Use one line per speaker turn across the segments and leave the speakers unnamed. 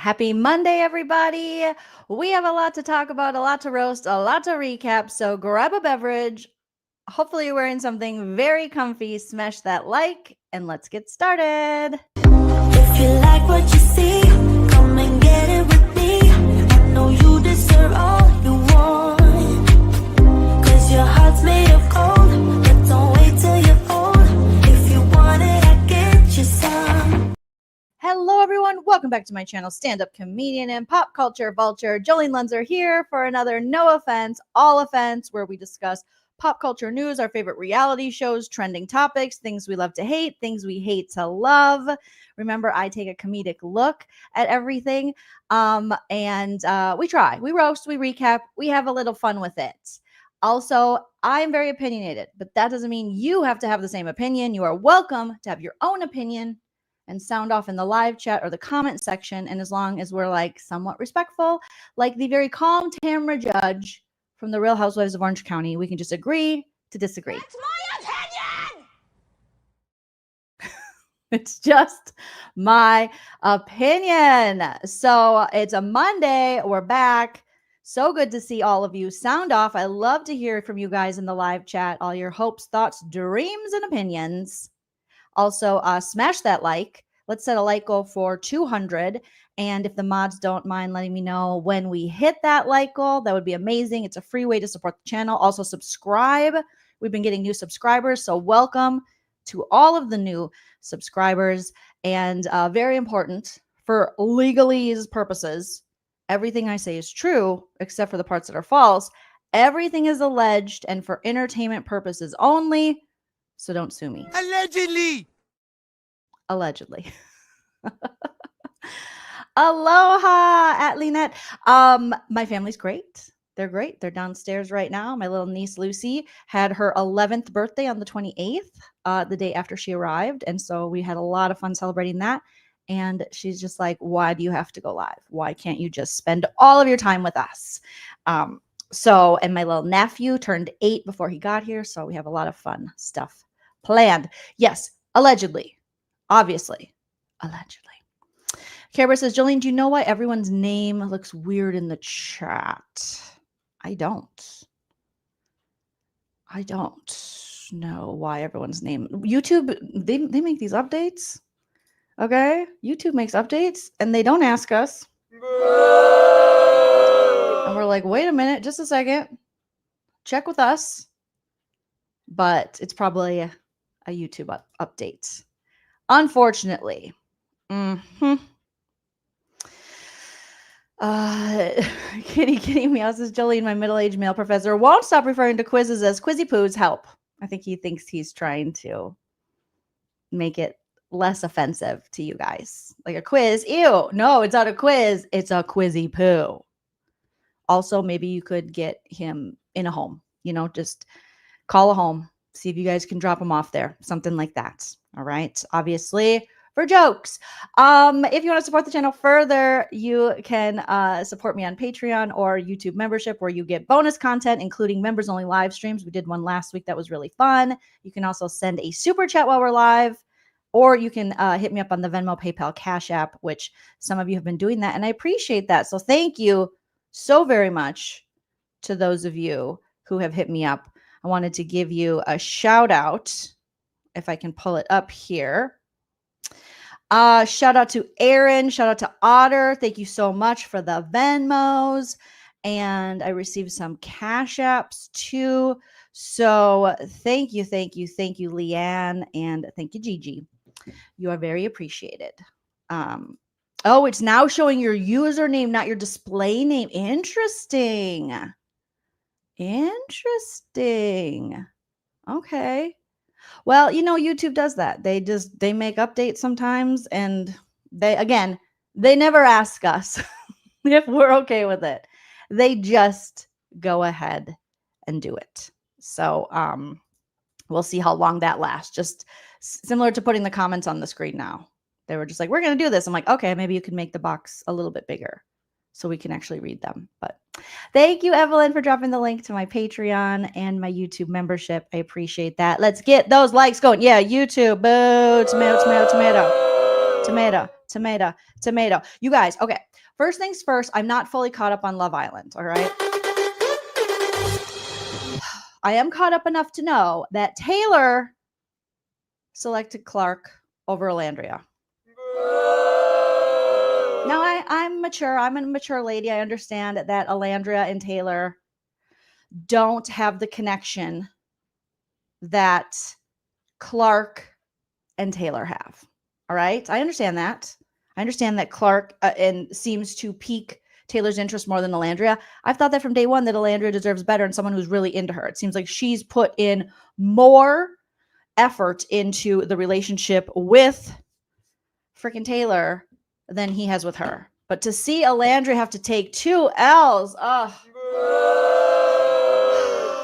Happy Monday, everybody. We have a lot to talk about, a lot to roast, a lot to recap. So grab a beverage. Hopefully you're wearing something very comfy. Smash that like and let's get started.
If you like what you see, come and get it with me. I know you deserve all you want, 'cause your heart's made of gold. But don't wait till you're old. If you want it, I get you some.
Hello, everyone. Welcome back to my channel, stand-up comedian and pop culture vulture. Joleen Lunzer here for another no offense, all offense, where we discuss pop culture news, our favorite reality shows, trending topics, things we love to hate, things we hate to love. Remember, I take a comedic look at everything, and we try, we roast, we recap, we have a little fun with it. Also, I'm very opinionated, but that doesn't mean you have to have the same opinion. You are welcome to have your own opinion and sound off in the live chat or the comment section. And as long as we're like somewhat respectful, like the very calm Tamra judge from the Real Housewives of Orange County, we can just agree to disagree.
That's my opinion!
It's just my opinion. So it's a Monday. We're back. So good to see all of you. Sound off. I love to hear from you guys in the live chat. All your hopes, thoughts, dreams, and opinions. Also, smash that like. Let's set a like goal for 200. And if the mods don't mind letting me know when we hit that like goal, that would be amazing. It's a free way to support the channel. Also, subscribe. We've been getting new subscribers, so welcome to all of the new subscribers. And very important for legalese purposes, everything I say is true, except for the parts that are false. Everything is alleged and for entertainment purposes only. So don't sue me. Allegedly. Aloha, at Lynette. My family's great. They're great. They're downstairs right now. My little niece Lucy had her 11th birthday on the 28th, the day after she arrived. And so we had a lot of fun celebrating that. And she's just like, why do you have to go live? Why can't you just spend all of your time with us? And my little nephew turned 8 before he got here. So we have a lot of fun stuff planned. Yes, allegedly. Obviously. Allegedly. Kara says, Joleen, do you know why everyone's name looks weird in the chat? I don't know why everyone's name. YouTube, they make these updates. Okay? YouTube makes updates and they don't ask us. And we're like, wait a minute, just a second. Check with us. But it's probably a YouTube update. Unfortunately. Kitty Meow says, Joleen, my middle-aged male professor, won't stop referring to quizzes as quizzy poos. Help. I think he thinks he's trying to make it less offensive to you guys. Like a quiz. Ew. No, it's not a quiz. It's a quizzy poo. Also, maybe you could get him in a home. Just call a home. See if you guys can drop him off there. Something like that. All right. Obviously, for jokes. If you want to support the channel further, you can support me on Patreon or YouTube membership, where you get bonus content, including members only live streams. We did one last week that was really fun. You can also send a super chat while we're live, or you can hit me up on the Venmo, PayPal, Cash App, which some of you have been doing that, and I appreciate that. So thank you so very much to those of you who have hit me up. I wanted to give you a shout out, if I can pull it up here. Shout out to Aaron. Shout out to Otter. Thank you so much for the Venmos. And I received some Cash Apps too. So thank you, Leanne. And thank you, Gigi. You are very appreciated. Oh, it's now showing your username, not your display name. Interesting. Okay. Well, YouTube does that. They make updates sometimes, and they never ask us if we're okay with it. They just go ahead and do it. So we'll see how long that lasts. Just similar to putting the comments on the screen now. They were just like, we're going to do this. I'm like, okay, maybe you can make the box a little bit bigger so we can actually read them. But thank you, Evelyn, for dropping the link to my Patreon and my YouTube membership. I appreciate that. Let's get those likes going. Yeah, YouTube. Boo. Tomato. tomato. You guys, okay. First things first, I'm not fully caught up on Love Island, all right? I am caught up enough to know that Taylor selected Clark over Olandria. Now, I'm mature. I'm a mature lady. I understand that Olandria and Taylor don't have the connection that Clark and Taylor have. All right? I understand that. I understand that Clark seems to pique Taylor's interest more than Olandria. I've thought that from day one that Olandria deserves better and someone who's really into her. It seems like she's put in more effort into the relationship with freaking Taylor than he has with her. But to see Olandria have to take 2 L's,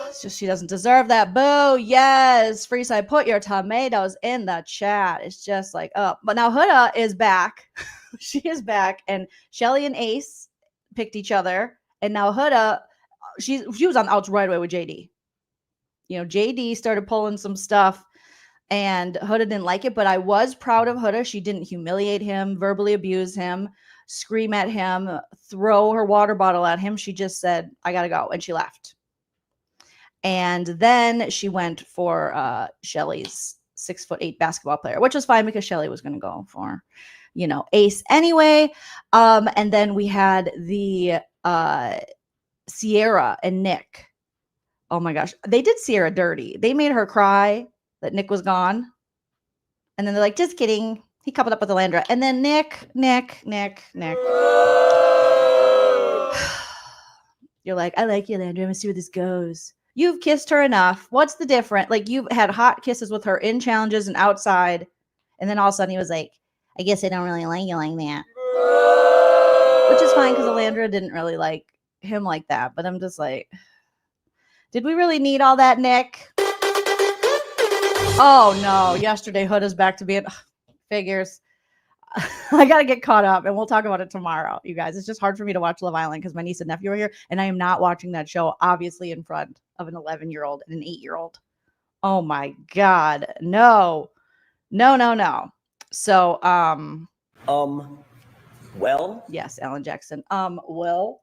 it's just she doesn't deserve that. Boo, yes. Freeside, put your tomatoes in the chat. It's just like, oh. But now Huda is back. She is back. And Shelly and Ace picked each other. And now Huda, she was on the outs right away with JD. You know, JD started pulling some stuff. And Huda didn't like it, but I was proud of Huda. She didn't humiliate him, verbally abuse him, scream at him, throw her water bottle at him. She just said, I got to go. And she left. And then she went for Shelly's 6'8" basketball player, which was fine because Shelly was going to go for, you know, Ace anyway. And then we had the Sierra and Nick. Oh my gosh. They did Sierra dirty. They made her cry that Nick was gone. And then they're like, just kidding. He coupled up with Olandria. And then Nick. You're like, I like you, Olandria. I'm going to see where this goes. You've kissed her enough. What's the difference? Like, you've had hot kisses with her in challenges and outside. And then all of a sudden he was like, I guess I don't really like you like that. Which is fine because Olandria didn't really like him like that. But I'm just like, did we really need all that, Nick? Oh, no. Yesterday, Huda's back to being figures. I got to get caught up, and we'll talk about it tomorrow, you guys. It's just hard for me to watch Love Island because my niece and nephew are here, and I am not watching that show, obviously, in front of an 11-year-old and an 8-year-old. Oh, my God. No. So,
well?
Yes, Alan Jackson. Well,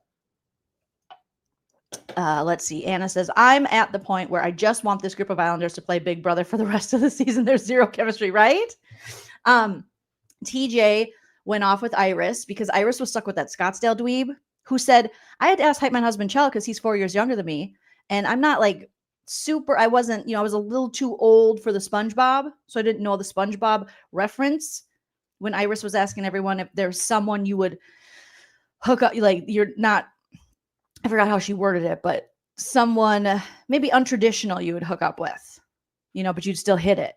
let's see. Anna says, I'm at the point where I just want this group of Islanders to play Big Brother for the rest of the season. There's zero chemistry, right? TJ went off with Iris because Iris was stuck with that Scottsdale dweeb who said, I had to ask Hype My Husband Chell because he's 4 years younger than me. And I'm not like I wasn't, I was a little too old for the SpongeBob. So I didn't know the SpongeBob reference when Iris was asking everyone if there's someone you would hook up, like you're not, I forgot how she worded it, but someone maybe untraditional you would hook up with, but you'd still hit it.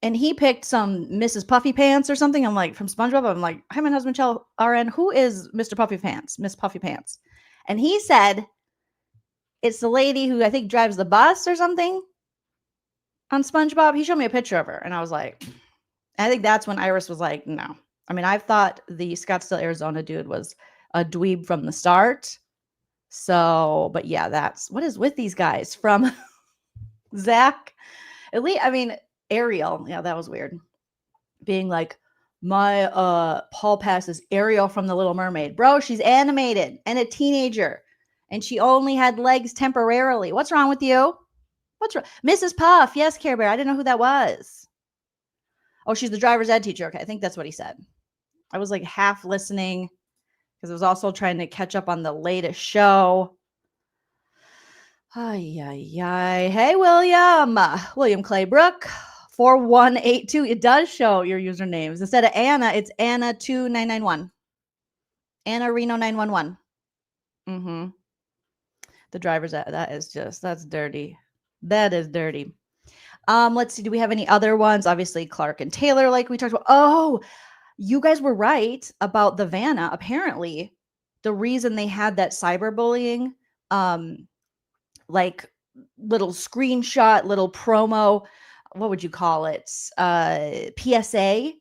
And he picked some Mrs. Puffy Pants or something. I'm like, from SpongeBob. I'm like, hi, my husband, Chell RN. Who is Mr. Puffy Pants? Miss Puffy Pants. And he said, it's the lady who I think drives the bus or something on SpongeBob. He showed me a picture of her. And I was like, I think that's when Iris was like, no. I mean, I thought the Scottsdale, Arizona dude was a dweeb from the start. So, but yeah, that's what is with these guys from Zach. At least, I mean, Ariel. Yeah, that was weird. Being like, my Paul Pass is Ariel from The Little Mermaid. Bro, she's animated and a teenager. And she only had legs temporarily. What's wrong with you? What's wrong? Mrs. Puff. Yes, Care Bear. I didn't know who that was. Oh, she's the driver's ed teacher. Okay, I think that's what he said. I was like half listening because I was also trying to catch up on the latest show. Hey, William Claybrook, 4182. It does show your usernames. Instead of Anna, it's Anna2991. Anna Reno 911. The driver's ed. That's dirty. That is dirty. Let's see. Do we have any other ones? Obviously, Clark and Taylor, like we talked about. Oh, you guys were right about the Vanna. Apparently, the reason they had that cyberbullying, like little screenshot, little promo, what would you call it? PSA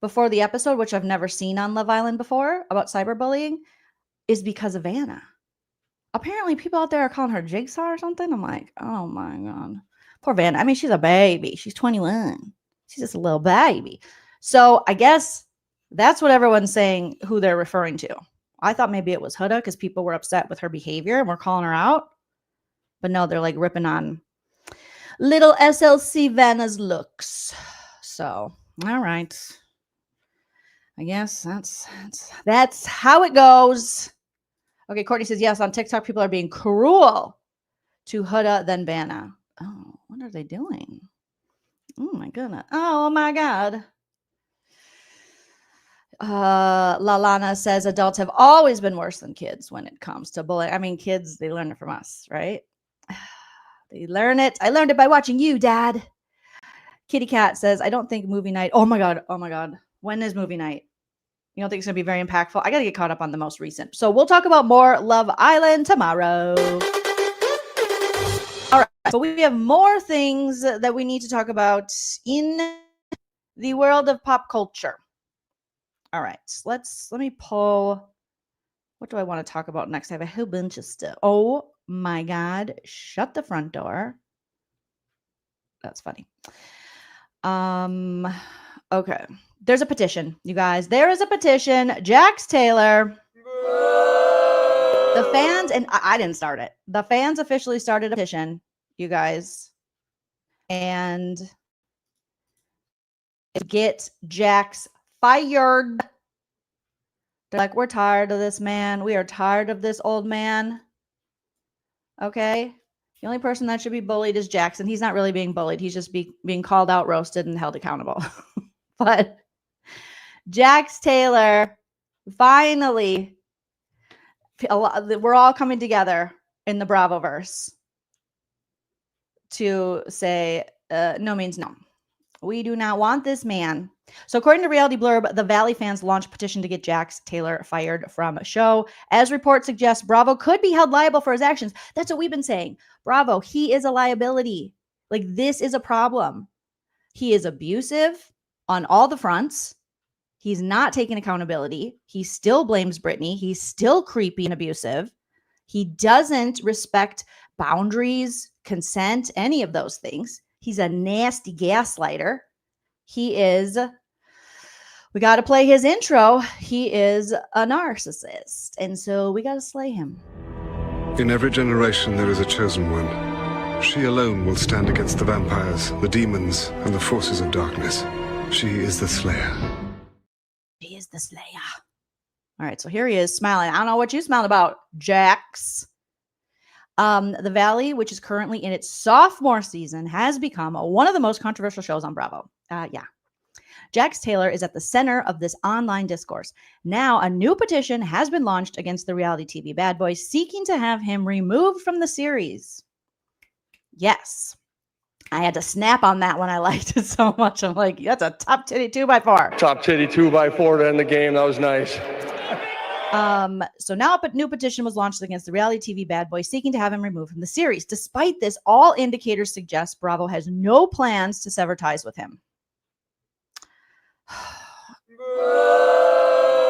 before the episode, which I've never seen on Love Island before about cyberbullying, is because of Vanna. Apparently, people out there are calling her Jigsaw or something. I'm like, oh my God. Poor Vanna. I mean, she's a baby. She's 21. She's just a little baby. So I guess That's what everyone's saying who they're referring to. I thought maybe it was Huda because people were upset with her behavior and were calling her out. But no, they're like ripping on little SLC Vanna's looks. So, all right. I guess that's how it goes. Okay, Courtney says, yes, on TikTok, people are being cruel to Huda than Vanna. Oh, what are they doing? Oh, my goodness. Oh, my God. Lalana says adults have always been worse than kids when it comes to bullying. I mean, kids, they learn it from us, right? They learn it. I learned it by watching you, Dad. Kitty Cat says, I don't think movie night. Oh my God. Oh my God. When is movie night? You don't think it's going to be very impactful? I got to get caught up on the most recent. So we'll talk about more Love Island tomorrow. All right. So we have more things that we need to talk about in the world of pop culture. All right. Let me pull. What do I want to talk about next? I have a whole bunch of stuff. Oh my God. Shut the front door. That's funny. Okay. There's a petition, you guys. There is a petition. Jax Taylor. The fans, and I didn't start it. The fans officially started a petition, you guys. And get Jax fired. They're like, we're tired of this man. We are tired of this old man. Okay. The only person that should be bullied is Jackson. He's not really being bullied. He's just being called out, roasted, and held accountable. But Jax Taylor, finally, we're all coming together in the Bravoverse to say no means no. We do not want this man. So according to Reality Blurb, the Valley fans launched a petition to get Jax Taylor fired from a show. As reports suggest, Bravo could be held liable for his actions. That's what we've been saying. Bravo, he is a liability. Like, this is a problem. He is abusive on all the fronts. He's not taking accountability. He still blames Brittany. He's still creepy and abusive. He doesn't respect boundaries, consent, any of those things. He's a nasty gaslighter. He is, we got to play his intro. He is a narcissist. And so we got to slay him.
In every generation, there is a chosen one. She alone will stand against the vampires, the demons, and the forces of darkness. She is the Slayer.
She is the Slayer. All right, so here he is smiling. I don't know what you smiled about, Jax. The Valley, which is currently in its sophomore season, has become one of the most controversial shows on Bravo. Jax Taylor is at the center of this online discourse. Now, a new petition has been launched against the reality TV bad boy, seeking to have him removed from the series. Yes. I had to snap on that one. I liked it so much. I'm like, that's a top titty 2x4.
Top titty 2x4 to end the game. That was nice.
So now a new petition was launched against the reality TV bad boy, seeking to have him removed from the series. Despite this, all indicators suggest Bravo has no plans to sever ties with him.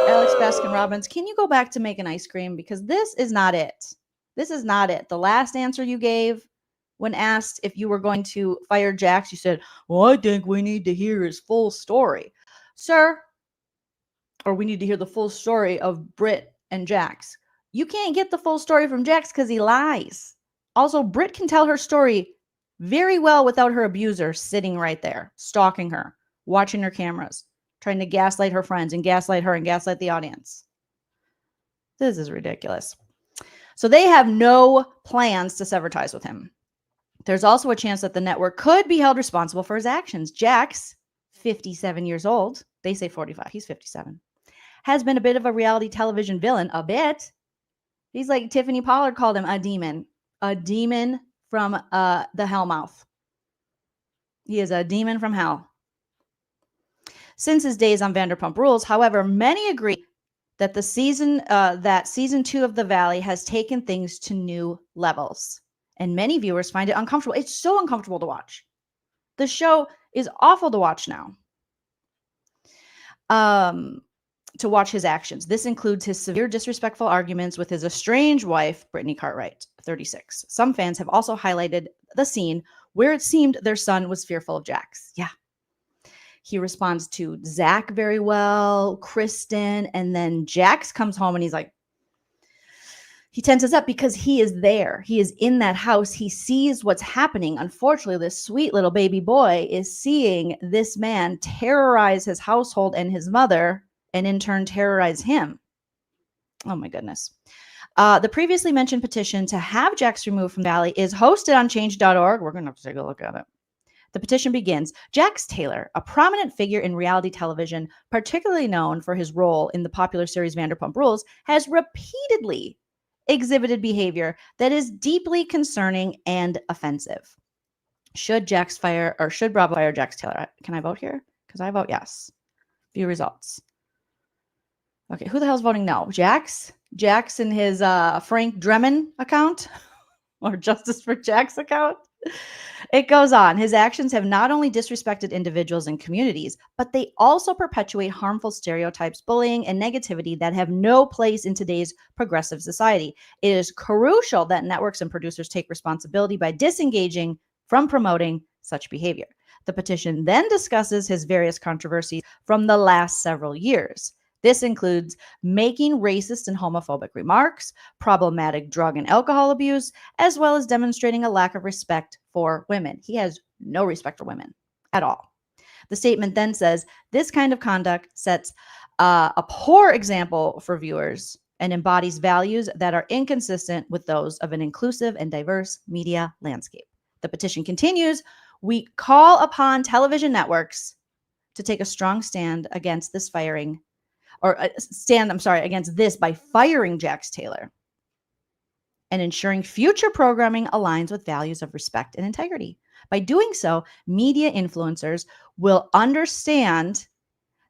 Alex Baskin-Robbins, can you go back to making ice cream? Because this is not it. This is not it. The last answer you gave when asked if you were going to fire Jax, you said, well, I think we need to hear his full story. Sir, or we need to hear the full story of Britt and Jax. You can't get the full story from Jax because he lies. Also, Britt can tell her story very well without her abuser sitting right there, stalking her, watching her cameras, trying to gaslight her friends and gaslight her and gaslight the audience. This is ridiculous. So they have no plans to sever ties with him. There's also a chance that the network could be held responsible for his actions. Jax, 57 years old, they say 45, he's 57, has been a bit of a reality television villain, a bit. He's like Tiffany Pollard called him a demon from the Hellmouth. He is a demon from hell. Since his days on Vanderpump Rules, however, many agree that season 2 of The Valley has taken things to new levels. And many viewers find it uncomfortable. It's so uncomfortable to watch. The show is awful to watch now. To watch his actions. This includes his severe disrespectful arguments with his estranged wife, Brittany Cartwright, 36. Some fans have also highlighted the scene where it seemed their son was fearful of Jax. Yeah. He responds to Zach very well, Kristen, and then Jax comes home and he's like, he tenses up because he is there. He is in that house. He sees what's happening. Unfortunately, this sweet little baby boy is seeing this man terrorize his household and his mother, and in turn terrorize him. Oh my goodness. The previously mentioned petition to have Jax removed from Valley is hosted on change.org. We're going to have to take a look at it. The petition begins. Jax Taylor, a prominent figure in reality television, particularly known for his role in the popular series Vanderpump Rules, has repeatedly exhibited behavior that is deeply concerning and offensive. Should Bravo fire Jax Taylor? Can I vote here? Because I vote yes. View results. Okay, who the hell's voting no? Jax? Jax in his Frank Dremen account? Or Justice for Jax account? It goes on. His actions have not only disrespected individuals and communities, but they also perpetuate harmful stereotypes, bullying, and negativity that have no place in today's progressive society. It is crucial that networks and producers take responsibility by disengaging from promoting such behavior. The petition then discusses his various controversies from the last several years. This includes making racist and homophobic remarks, problematic drug and alcohol abuse, as well as demonstrating a lack of respect for women. He has no respect for women at all. The statement then says, this kind of conduct sets a poor example for viewers and embodies values that are inconsistent with those of an inclusive and diverse media landscape. The petition continues, we call upon television networks to take a strong stand against this against this by firing Jax Taylor and ensuring future programming aligns with values of respect and integrity. By doing so, media influencers will understand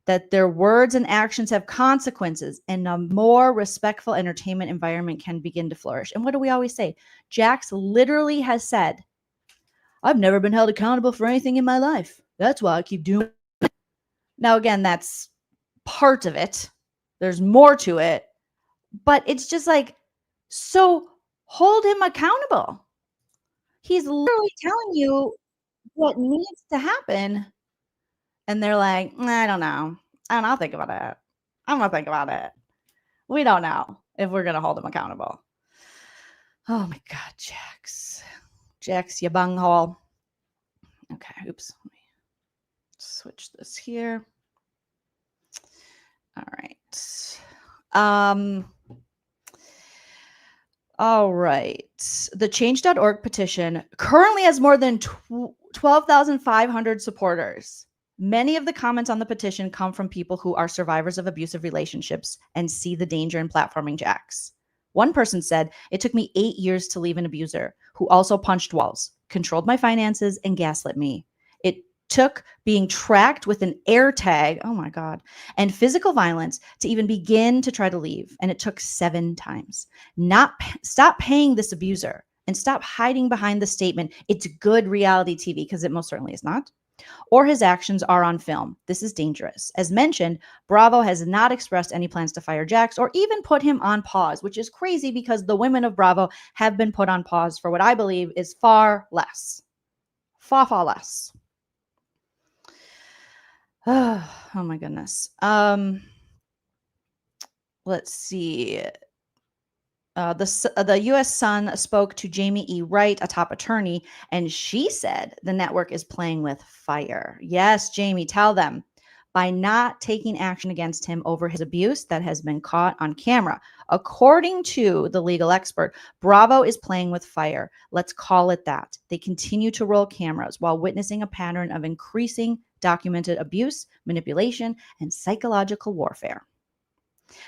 that their words and actions have consequences, and a more respectful entertainment environment can begin to flourish. And what do we always say? Jax literally has said, I've never been held accountable for anything in my life. That's why I keep doing it. Now, again, that's part of it. There's more to it, but it's just like, so hold him accountable. He's literally telling you what needs to happen, and they're like, I don't know. I'll think about it. I'm gonna think about it. We don't know if we're gonna hold him accountable. Oh my God, Jax, you bunghole. Okay, oops. Let me switch this here. All right. All right. The change.org petition currently has more than 12,500 supporters. Many of the comments on the petition come from people who are survivors of abusive relationships and see the danger in platforming Jax. One person said, it took me 8 years to leave an abuser who also punched walls, controlled my finances, and gaslit me. It took being tracked with an air tag, oh my God, and physical violence to even begin to try to leave. And it took 7 times. Stop paying this abuser and stop hiding behind the statement, it's good reality TV, because it most certainly is not. Or his actions are on film. This is dangerous. As mentioned, Bravo has not expressed any plans to fire Jax or even put him on pause, which is crazy because the women of Bravo have been put on pause for what I believe is far less. Far less. Oh my goodness. Let's see. The U.S. Sun spoke to Jamie E. Wright, a top attorney, and she said the network is playing with fire. Yes, Jamie, tell them. By not taking action against him over his abuse that has been caught on camera. According to the legal expert, Bravo is playing with fire. Let's call it that. They continue to roll cameras while witnessing a pattern of increasing documented abuse, manipulation, and psychological warfare.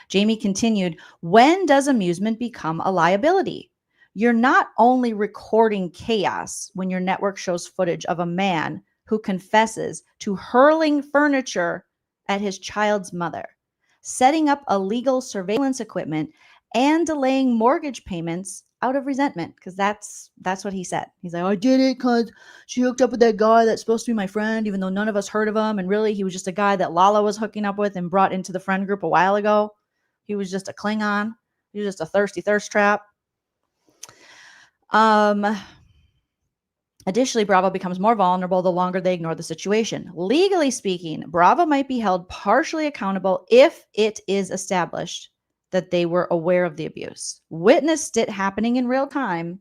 Jamie continued, when does amusement become a liability? You're not only recording chaos when your network shows footage of a man who confesses to hurling furniture at his child's mother, setting up illegal surveillance equipment, and delaying mortgage payments out of resentment, because that's what he said. He's like, I did it because she hooked up with that guy that's supposed to be my friend, even though none of us heard of him. And really, he was just a guy that Lala was hooking up with and brought into the friend group a while ago. He was just a Klingon. He was just a thirsty thirst trap. Additionally, Bravo becomes more vulnerable the longer they ignore the situation. Legally speaking, Bravo might be held partially accountable if it is established that they were aware of the abuse, witnessed it happening in real time,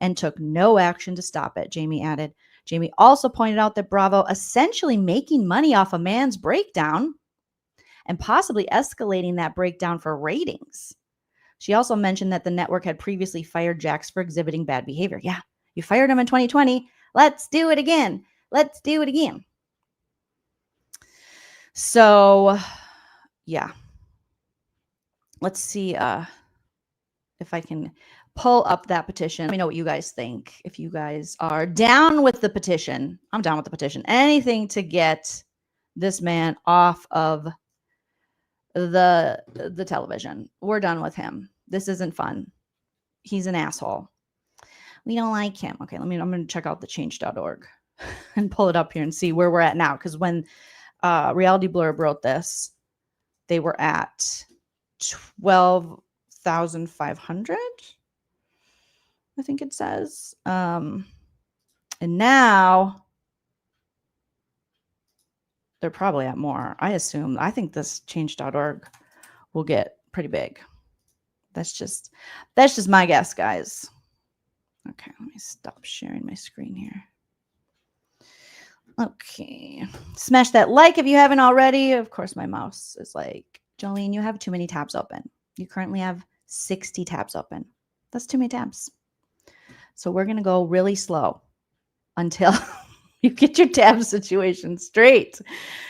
and took no action to stop it, Jamie added. Jamie also pointed out that Bravo essentially making money off a man's breakdown and possibly escalating that breakdown for ratings. She also mentioned that the network had previously fired Jax for exhibiting bad behavior. Yeah, you fired him in 2020. Let's do it again. Let's do it again. So, yeah. Let's see if I can pull up that petition. Let me know what you guys think. If you guys are down with the petition, I'm down with the petition. Anything to get this man off of the television. We're done with him. This isn't fun. He's an asshole. We don't like him. Okay, I'm going to check out the change.org and pull it up here and see where we're at now. Because when Reality Blurb wrote this, they were at 12,500. I think it says. And now they're probably at more. I think this change.org will get pretty big. That's just my guess, guys. Okay, let me stop sharing my screen here. Okay. Smash that like if you haven't already. Of course, my mouse is like, Joleen, you have too many tabs open. You currently have 60 tabs open. That's too many tabs. So we're going to go really slow until you get your tab situation straight.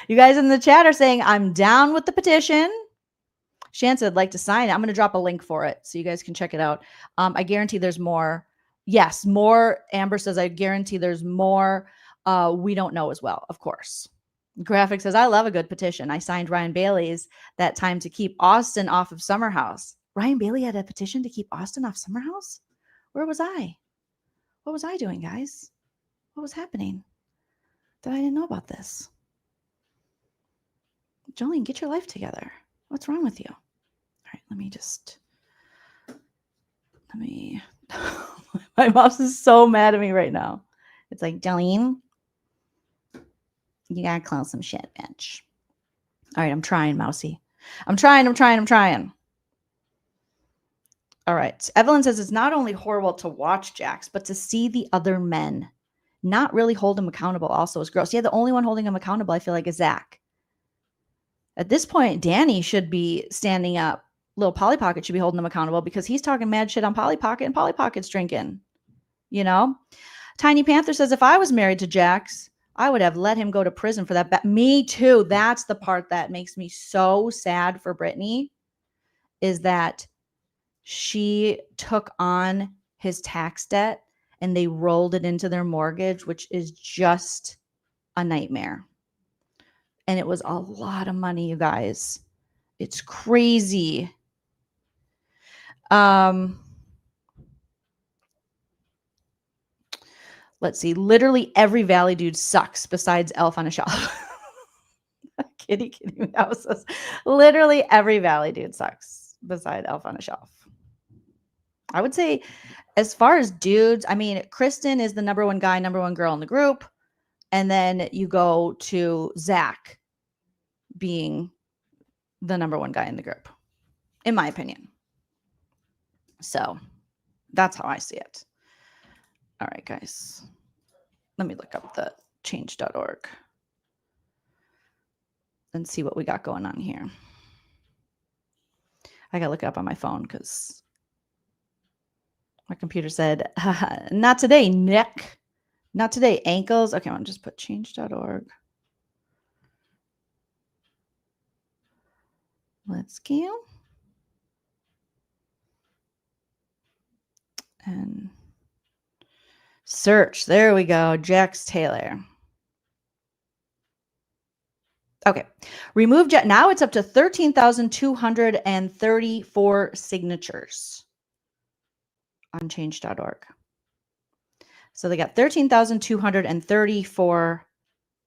You guys in the chat are saying, I'm down with the petition. Shan said, like to sign it. I'm going to drop a link for it so you guys can check it out. I guarantee there's more. Yes, more. Amber says, I guarantee there's more. We don't know as well, of course. Graphic says, I love a good petition. I signed Ryan Bailey's that time to keep Austin off of Summer House. Ryan Bailey had a petition to keep Austin off Summer House? Where was I? What was I doing, guys? What was happening that I didn't know about this? Joleen, get your life together. What's wrong with you? All right, let me, my mouse is so mad at me right now. It's like, Joleen, you gotta close some shit, bitch. All right, I'm trying, Mousy. I'm trying. All right. Evelyn says it's not only horrible to watch Jax, but to see the other men not really hold him accountable also is gross. Yeah, the only one holding him accountable, I feel like, is Zach. At this point, Danny should be standing up. Little Polly Pocket should be holding him accountable because he's talking mad shit on Polly Pocket and Polly Pocket's drinking. You know? Tiny Panther says, if I was married to Jax, I would have let him go to prison for that. Me too. That's the part that makes me so sad for Brittany, is that she took on his tax debt and they rolled it into their mortgage, which is just a nightmare. And it was a lot of money, you guys. It's crazy. Let's see. Literally every Valley dude sucks besides Elf on a Shelf. Kitty Mouse says, literally every Valley dude sucks besides Elf on a Shelf. I would say as far as dudes, I mean, Kristen is the number one guy, number one girl in the group. And then you go to Zach being the number one guy in the group, in my opinion. So that's how I see it. All right, guys. Let me look up the change.org and see what we got going on here. I got to look it up on my phone because my computer said, not today, Nick. Not today, ankles. Okay, I'll just put change.org. Let's go. And search. There we go. Jax Taylor. Okay. Remove Jax. Now it's up to 13,234 signatures on change.org. So they got 13,234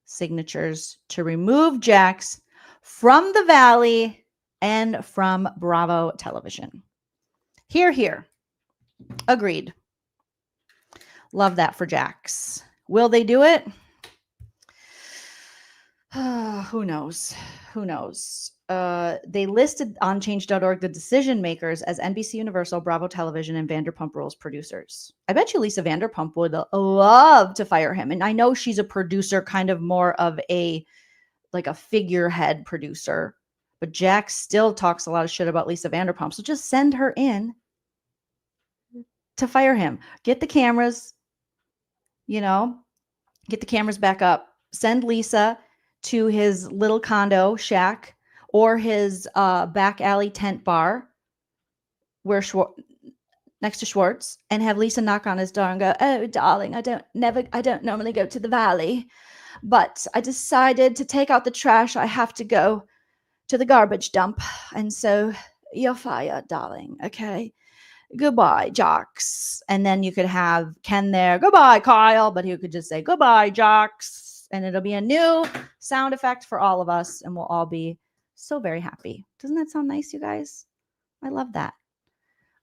signatures to remove Jax from the Valley and from Bravo Television. Here. Agreed. Love that for Jax. Will they do it? Who knows? Who knows? They listed on change.org the decision makers as NBC Universal, Bravo Television, and Vanderpump Rules producers. I bet you Lisa Vanderpump would love to fire him. And I know she's a producer, kind of more of a figurehead producer, but Jax still talks a lot of shit about Lisa Vanderpump. So just send her in to fire him. Get the cameras, get the cameras back up. Send Lisa to his little condo shack or his back alley tent bar next to Schwartz, and have Lisa knock on his door and go, "Oh, darling, I don't normally go to the Valley, but I decided to take out the trash. I have to go to the garbage dump. And so you're fired, darling. Okay. Goodbye, Jax." And then you could have Ken there. "Goodbye, Kyle." But he could just say, "Goodbye, Jax." And it'll be a new sound effect for all of us. And we'll all be so very happy. Doesn't that sound nice, you guys? I love that.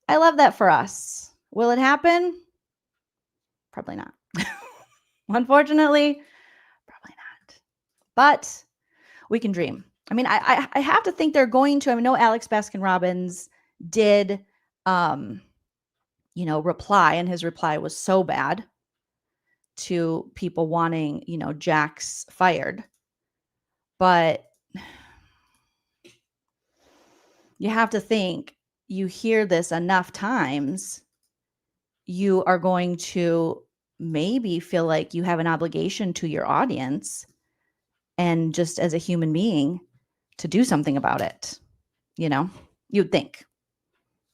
I love that for us. Will it happen? Probably not. Unfortunately, probably not. But we can dream. I mean, I have to think they're going to. I know Alex Baskin-Robbins did, reply, and his reply was so bad to people wanting, Jax fired. But you have to think, you hear this enough times, you are going to maybe feel like you have an obligation to your audience and just as a human being to do something about it. You'd think.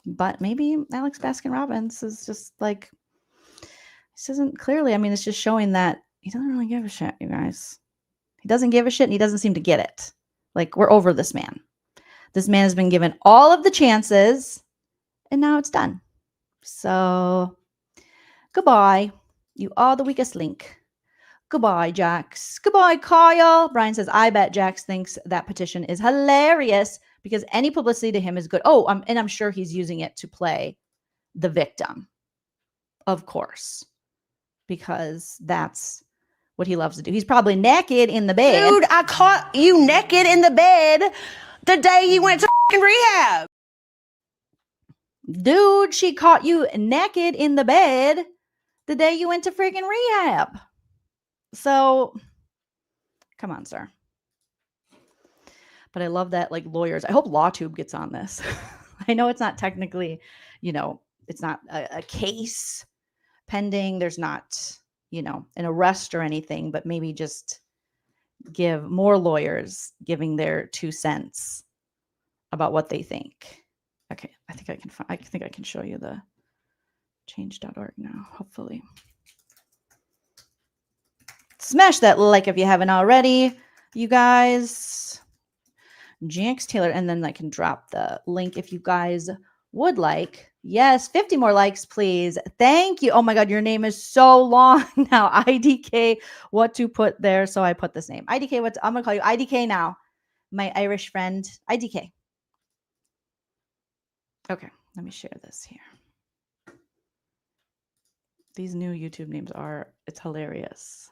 But maybe Alex Baskin-Robbins is just like, this isn't clearly, it's just showing that he doesn't really give a shit, you guys. He doesn't give a shit and he doesn't seem to get it. Like, we're over this man. This man has been given all of the chances and now it's done. So goodbye. You are the weakest link. Goodbye, Jax. Goodbye, Kyle. Brian says, "I bet Jax thinks that petition is hilarious because any publicity to him is good." Oh, and I'm sure he's using it to play the victim. Of course. Because that's what he loves to do. He's probably naked in the bed.
Dude, I caught you naked in the bed the day you went to rehab.
Dude, she caught you naked in the bed the day you went to freaking rehab. So, come on, sir. But I love that, lawyers. I hope LawTube gets on this. I know it's not technically, it's not a case pending. There's not, an arrest or anything, but maybe just give more lawyers giving their 2 cents about what they think. Okay, I think I can show you the change.org now, hopefully. Smash that like if you haven't already, you guys. Jax Taylor, and then I can drop the link if you guys would like. Yes, 50 more likes, please. Thank you. Oh my God, your name is so long now. IDK, what to put there? So I put this name. IDK, I'm gonna call you IDK now. My Irish friend, IDK. Okay, let me share this here. These new YouTube names it's hilarious.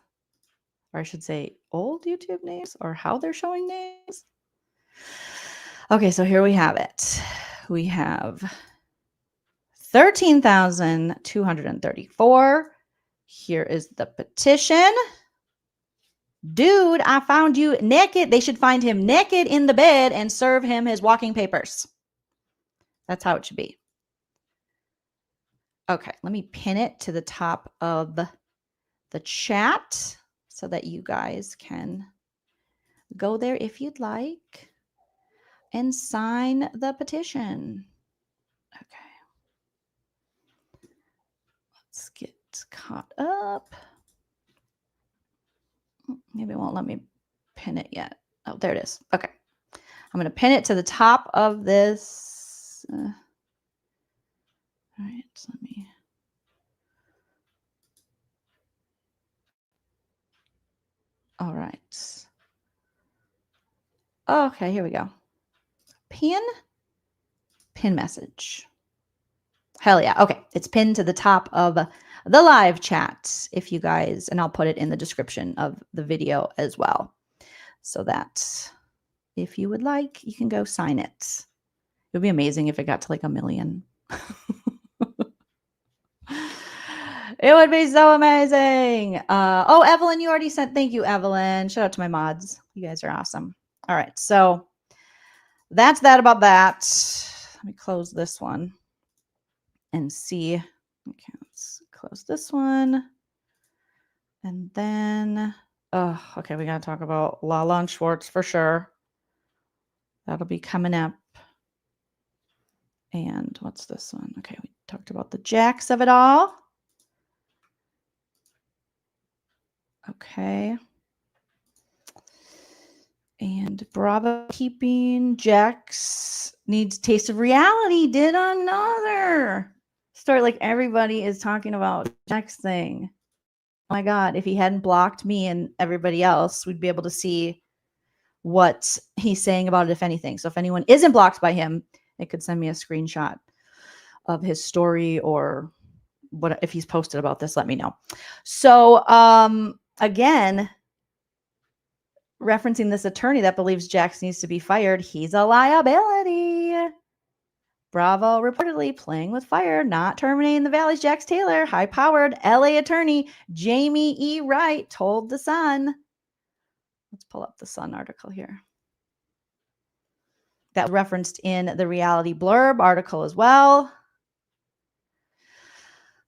Or I should say old YouTube names, or how they're showing names. Okay, so here we have it. We have 13,234. Here is the petition. Dude, I found you naked. They should find him naked in the bed and serve him his walking papers. That's how it should be. Okay, let me pin it to the top of the chat so that you guys can go there if you'd like and sign the petition. Okay. Let's get caught up. Maybe it won't let me pin it yet. Oh, there it is. Okay. I'm going to pin it to the top of this. All right. So let me. All right. Okay, here we go. Pin message. Hell yeah. Okay. It's pinned to the top of the live chat if you guys, and I'll put it in the description of the video as well, so that if you would like, you can go sign it. It would be amazing if it got to like 1 million. It would be so amazing. Oh, Evelyn, you already sent. Thank you, Evelyn. Shout out to my mods. You guys are awesome. All right, so that's that about that. Let me close this one and see. Okay, let's close this one. And then, okay, we got to talk about Lala and Schwartz for sure. That'll be coming up. And what's this one? Okay, we talked about the Jax of it all. Okay. And Bravo keeping Jax needs taste of reality. Did another story. Like everybody is talking about Jax thing. Oh my God, if he hadn't blocked me and everybody else, we'd be able to see what he's saying about it, if anything. So if anyone isn't blocked by him, they could send me a screenshot of his story, or what if he's posted about this, let me know. So again, referencing this attorney that believes Jax needs to be fired, he's a liability. Bravo reportedly playing with fire, not terminating the Valley's Jax Taylor. High-powered LA attorney Jamie E. Wright told The Sun. Let's pull up the Sun article here. That referenced in the Reality Blurb article as well.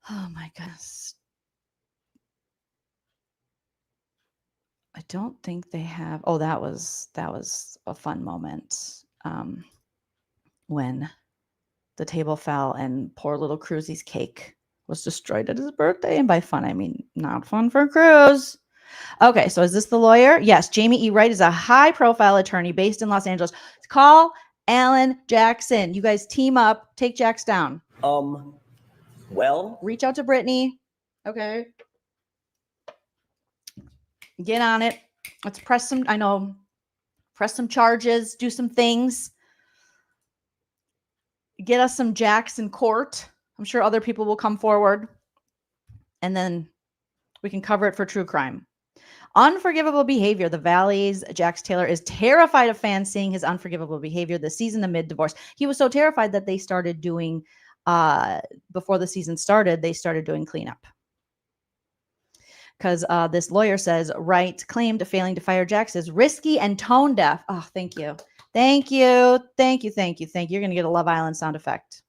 Oh my goodness. I don't think they have. Oh, that was a fun moment when the table fell and poor little Cruzy's cake was destroyed at his birthday. And by fun, I mean not fun for Cruz. Okay, so is this the lawyer? Yes, Jamie E. Wright is a high-profile attorney based in Los Angeles. Call Alan Jackson. You guys team up, take Jax down.
Well,
Reach out to Brittany. Okay. Get on it. Let's press some, press some charges, do some things. Get us some Jax in court. I'm sure other people will come forward. And then we can cover it for true crime. Unforgivable behavior. The Valley's Jax Taylor is terrified of fans seeing his unforgivable behavior this season amid divorce. He was so terrified that they started doing, before the season started, they started doing cleanup. Because this lawyer says Wright claimed failing to fire Jax is risky and tone deaf. Oh, thank you. Thank you. Thank you. Thank you. Thank you. You're going to get a Love Island sound effect.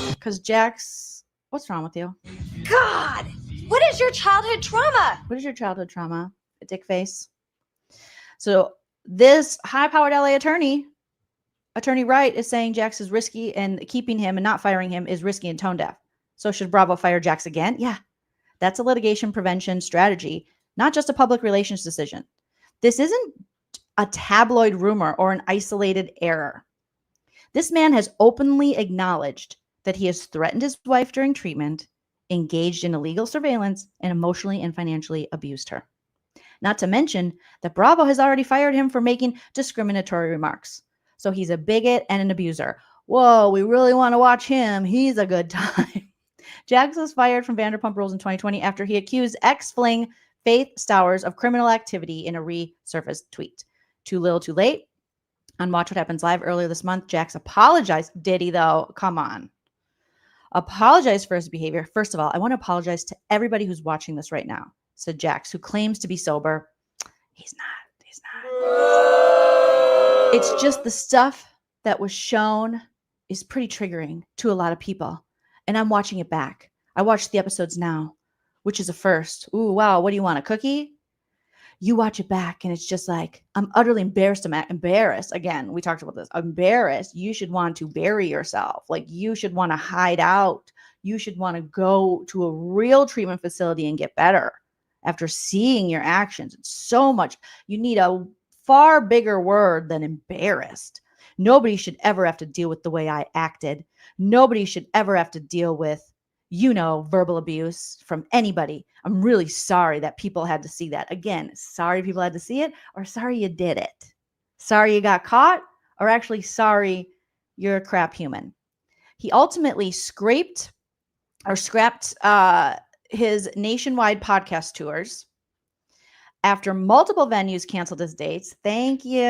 Because Jax, what's wrong with you?
God, what is your childhood trauma?
What is your childhood trauma? A dick face. So this high-powered LA attorney Wright, is saying Jax is risky and keeping him and not firing him is risky and tone deaf. So should Bravo fire Jax again? Yeah, that's a litigation prevention strategy, not just a public relations decision. This isn't a tabloid rumor or an isolated error. This man has openly acknowledged that he has threatened his wife during treatment, engaged in illegal surveillance, and emotionally and financially abused her. Not to mention that Bravo has already fired him for making discriminatory remarks. So he's a bigot and an abuser. Whoa, we really want to watch him. He's a good time. Jax was fired from Vanderpump Rules in 2020 after he accused ex-fling Faith Stowers of criminal activity in a resurfaced tweet. Too little, too late. On Watch What Happens Live earlier this month, Jax apologized. Did he, though? Come on. Apologized for his behavior. First of all, I want to apologize to everybody who's watching this right now, said Jax, who claims to be sober. He's not. He's not. It's just the stuff that was shown is pretty triggering to a lot of people. And I'm watching it back. I watched the episodes now, which is a first. Ooh, wow. What do you want? A cookie? You watch it back and it's just like, I'm utterly embarrassed. I'm embarrassed. Again, we talked about this. Embarrassed. You should want to bury yourself. Like you should want to hide out. You should want to go to a real treatment facility and get better after seeing your actions. It's so much. You need a far bigger word than embarrassed. Nobody should ever have to deal with the way I acted. Nobody should ever have to deal with, verbal abuse from anybody. I'm really sorry that people had to see that. Again, sorry people had to see it, or sorry you did it. Sorry you got caught, or actually sorry you're a crap human. He ultimately scraped or scrapped his nationwide podcast tours after multiple venues canceled his dates. Thank you.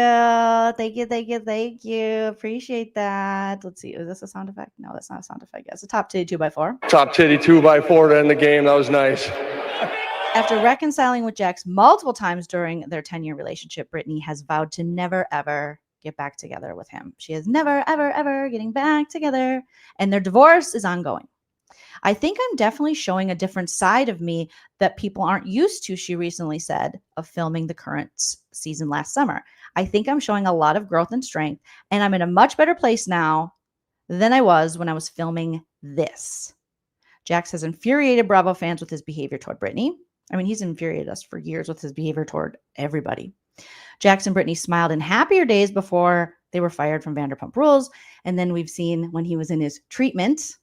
Appreciate that. Let's see. Is this a sound effect? No, that's not a sound effect. It's a top titty 2x4.
Top titty 2x4 to end the game. That was nice.
After reconciling with Jax multiple times during their 10-year relationship, Brittany has vowed to never, ever get back together with him. She is never, ever, ever getting back together. And their divorce is ongoing. I think I'm definitely showing a different side of me that people aren't used to, she recently said, of filming the current season last summer. I think I'm showing a lot of growth and strength, and I'm in a much better place now than I was when I was filming this. Jax has infuriated Bravo fans with his behavior toward Brittany. I mean, he's infuriated us for years with his behavior toward everybody. Jax and Brittany smiled in happier days before they were fired from Vanderpump Rules. And then we've seen when he was in his treatment,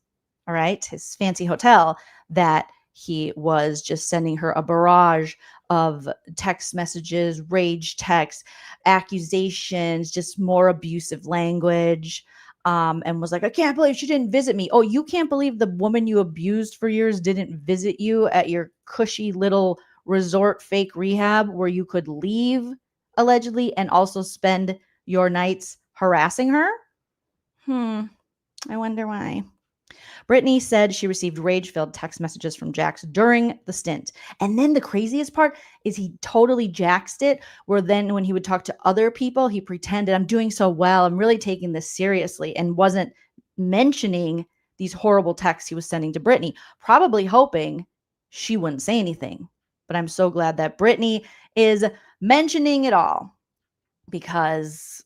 all right, his fancy hotel, that he was just sending her a barrage of text messages, rage texts, accusations, just more abusive language, and was like, I can't believe she didn't visit me. Oh, you can't believe the woman you abused for years didn't visit you at your cushy little resort fake rehab where you could leave, allegedly, and also spend your nights harassing her? I wonder why. Brittany said she received rage-filled text messages from Jax during the stint. And then the craziest part is he totally jaxed it, where then when he would talk to other people, he pretended, I'm doing so well, I'm really taking this seriously, and wasn't mentioning these horrible texts he was sending to Brittany, probably hoping she wouldn't say anything. But I'm so glad that Brittany is mentioning it all, because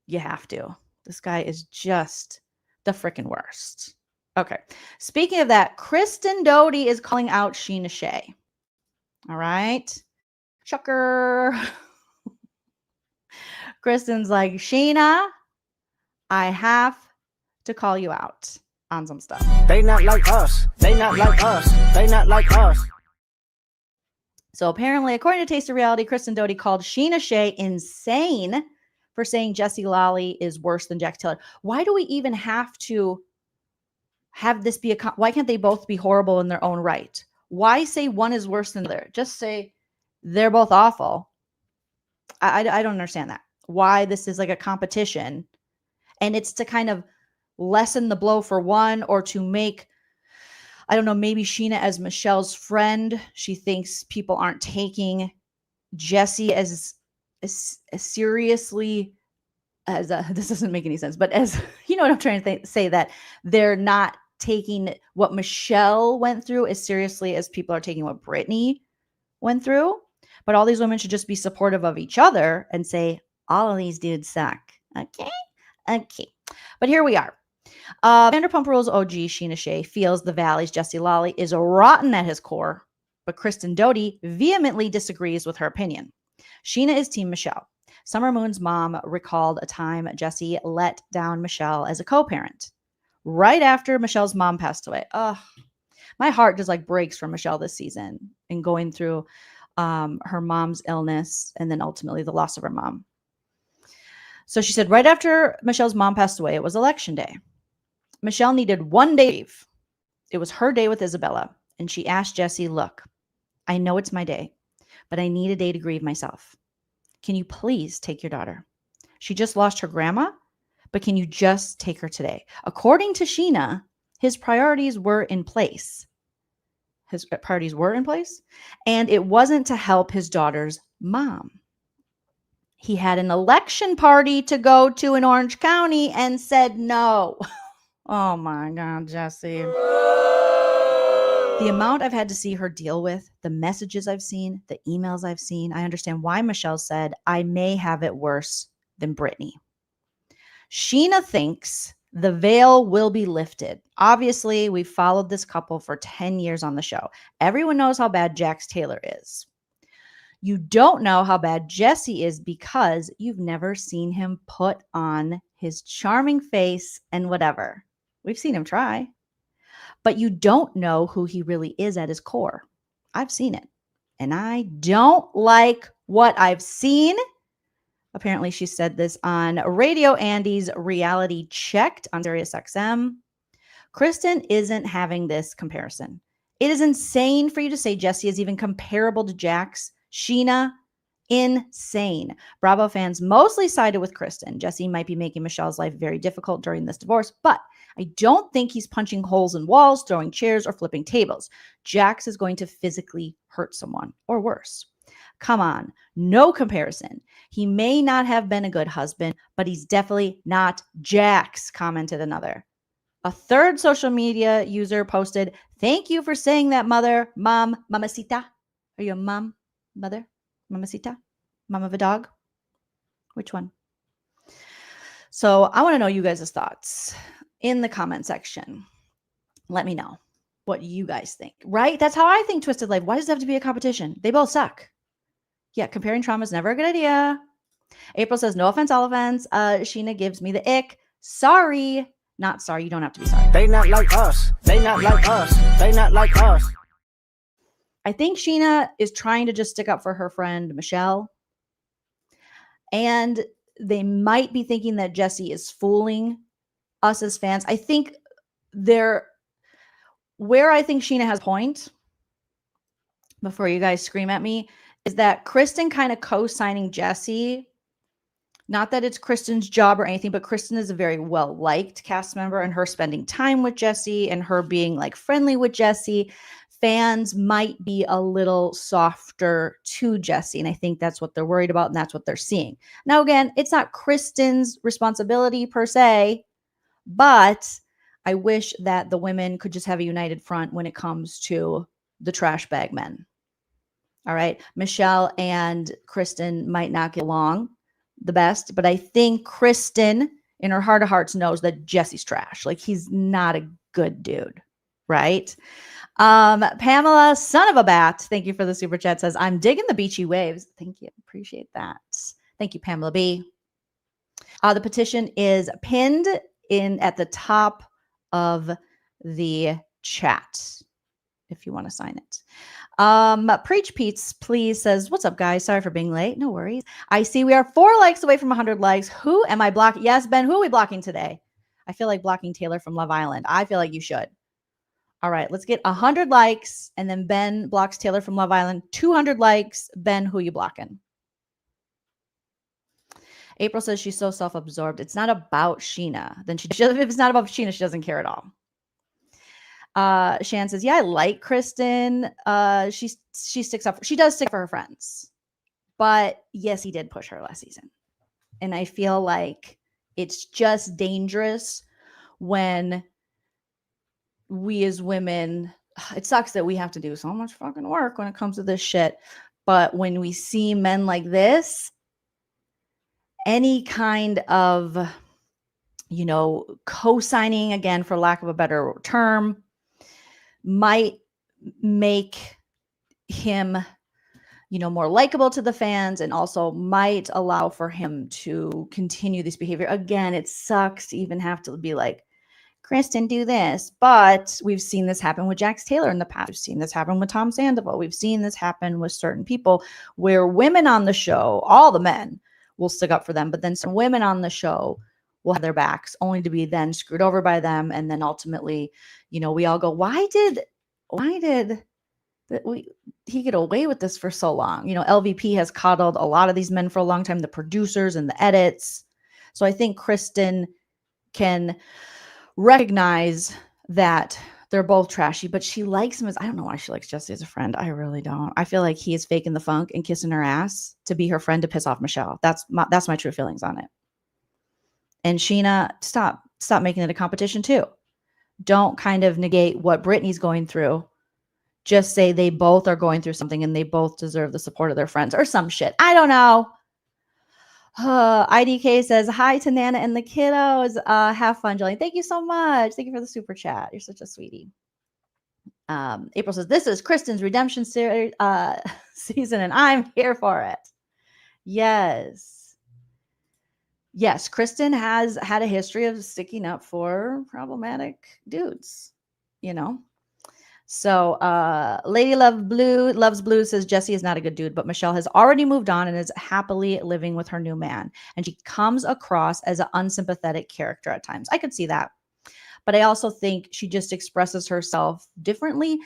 you have to. This guy is just the freaking worst. Okay. Speaking of that, Kristen Doty is calling out Sheena Shea. All right. Chucker. Kristen's like, Sheena, I have to call you out on some stuff.
They not like us. They not like us. They not like us.
So apparently, according to Taste of Reality, Kristen Doty called Sheena Shea insane for saying Jessie Lally is worse than Jax Taylor. Why do we even have to have this be why can't they both be horrible in their own right? Why say one is worse than the other? Just say they're both awful. I don't understand that. Why this is like a competition, and it's to kind of lessen the blow for one, or to make, I don't know, maybe Sheena as Michelle's friend. She thinks people aren't taking Jessie as seriously as this doesn't make any sense, but as you know what I'm trying to say, that they're not taking what Michelle went through as seriously as people are taking what Brittany went through. But all these women should just be supportive of each other and say, all of these dudes suck. Okay. But here we are. Vanderpump Rules OG Sheena Shea feels the Valley's Jessie Lally is rotten at his core, but Kristen Doty vehemently disagrees with her opinion. Sheena is Team Michelle. Summer Moon's mom recalled a time Jessie let down Michelle as a co-parent right after Michelle's mom passed away. My heart just like breaks for Michelle this season and going through her mom's illness and then ultimately the loss of her mom. So she said, right after Michelle's mom passed away, it was election day. Michelle needed one day leave. It was her day with Isabella. And she asked Jessie, look, I know it's my day, but I need a day to grieve myself. Can you please take your daughter? She just lost her grandma, but can you just take her today? According to Sheena, his priorities were in place. And it wasn't to help his daughter's mom. He had an election party to go to in Orange County and said no. Oh my God, Jessie. The amount I've had to see her deal with, the messages I've seen, the emails I've seen, I understand why Michelle said, I may have it worse than Brittany. Sheena thinks the veil will be lifted. Obviously, we've followed this couple for 10 years on the show. Everyone knows how bad Jax Taylor is. You don't know how bad Jessie is because you've never seen him put on his charming face and whatever. We've seen him try. But you don't know who he really is at his core. I've seen it. And I don't like what I've seen. Apparently, she said this on Radio Andy's Reality Checked on SiriusXM. Kristen isn't having this comparison. It is insane for you to say Jessie is even comparable to Jax. Sheena, insane. Bravo fans mostly sided with Kristen. Jessie might be making Michelle's life very difficult during this divorce, but I don't think he's punching holes in walls, throwing chairs, or flipping tables. Jax is going to physically hurt someone, or worse. Come on, no comparison. He may not have been a good husband, but he's definitely not Jax, commented another. A third social media user posted, "Thank you for saying that, mother, mom, mamacita." Are you a mom, mother, mamacita, mom of a dog? Which one? So I want to know you guys' thoughts in the comment section. Let me know what you guys think, right? That's how I think Twisted Life. Why does it have to be a competition? They both suck. Yeah, comparing trauma is never a good idea. April says, no offense, all offense. Sheena gives me the ick. Sorry. Not sorry. You don't have to be sorry.
They not like us. They not like us. They not like us.
I think Sheena is trying to just stick up for her friend, Michelle. And they might be thinking that Jessie is fooling us as fans. I think where I think Sheena has a point, before you guys scream at me, is that Kristen kind of co-signing Jessie. Not that it's Kristen's job or anything, but Kristen is a very well-liked cast member, and her spending time with Jessie and her being like friendly with Jessie, fans might be a little softer to Jessie. And I think that's what they're worried about, and that's what they're seeing. Now, again, it's not Kristen's responsibility per se, but I wish that the women could just have a united front when it comes to the trash bag men. All right. Michelle and Kristen might not get along the best, but I think Kristen in her heart of hearts knows that Jessie's trash. Like, he's not a good dude. Right. Pamela, son of a bat, thank you for the super chat, says, I'm digging the beachy waves. Thank you. Appreciate that. Thank you, Pamela B. The petition is pinned in at the top of the chat if you want to sign it. Preach Pete's please says, what's up, guys? Sorry for being late. No worries. I see we are 4 likes away from 100 likes. Who am I blocking? Yes, Ben, who are we blocking today? I feel like blocking Taylor from Love Island. I feel like you should. All right, let's get 100 likes, and then Ben blocks Taylor from Love Island. 200 likes. Ben, who you blocking? April says she's so self-absorbed. It's not about Sheena. Then if it's not about Sheena, she doesn't care at all. Shan says, yeah, I like Kristen. She sticks up. She does stick for her friends. But yes, he did push her last season. And I feel like it's just dangerous when we as women, it sucks that we have to do so much fucking work when it comes to this shit. But when we see men like this, any kind of, co-signing, again, for lack of a better term, might make him, more likable to the fans, and also might allow for him to continue this behavior. Again, it sucks to even have to be like, Kristen, do this. But we've seen this happen with Jax Taylor in the past. We've seen this happen with Tom Sandoval. We've seen this happen with certain people where women on the show, all the men, will stick up for them. But then some women on the show will have their backs, only to be then screwed over by them. And then ultimately, we all go, why did he get away with this for so long? LVP has coddled a lot of these men for a long time, the producers and the edits. So I think Kristen can recognize that they're both trashy, but she likes him I don't know why she likes Jessie as a friend. I really don't. I feel like he is faking the funk and kissing her ass to be her friend to piss off Michelle. That's my true feelings on it. And Sheena, stop making it a competition too. Don't kind of negate what Brittany's going through. Just say they both are going through something and they both deserve the support of their friends or some shit. I don't know. IDK says, hi to Nana and the kiddos. Have fun, Joleen. Thank you so much. Thank you for the super chat. You're such a sweetie. April says, this is Kristen's redemption series, season, and I'm here for it. Yes, Kristen has had a history of sticking up for problematic dudes, So Lady Loves Blue says Jessie is not a good dude, but Michelle has already moved on and is happily living with her new man. And she comes across as an unsympathetic character at times. I could see that. but I also think she just expresses herself differently.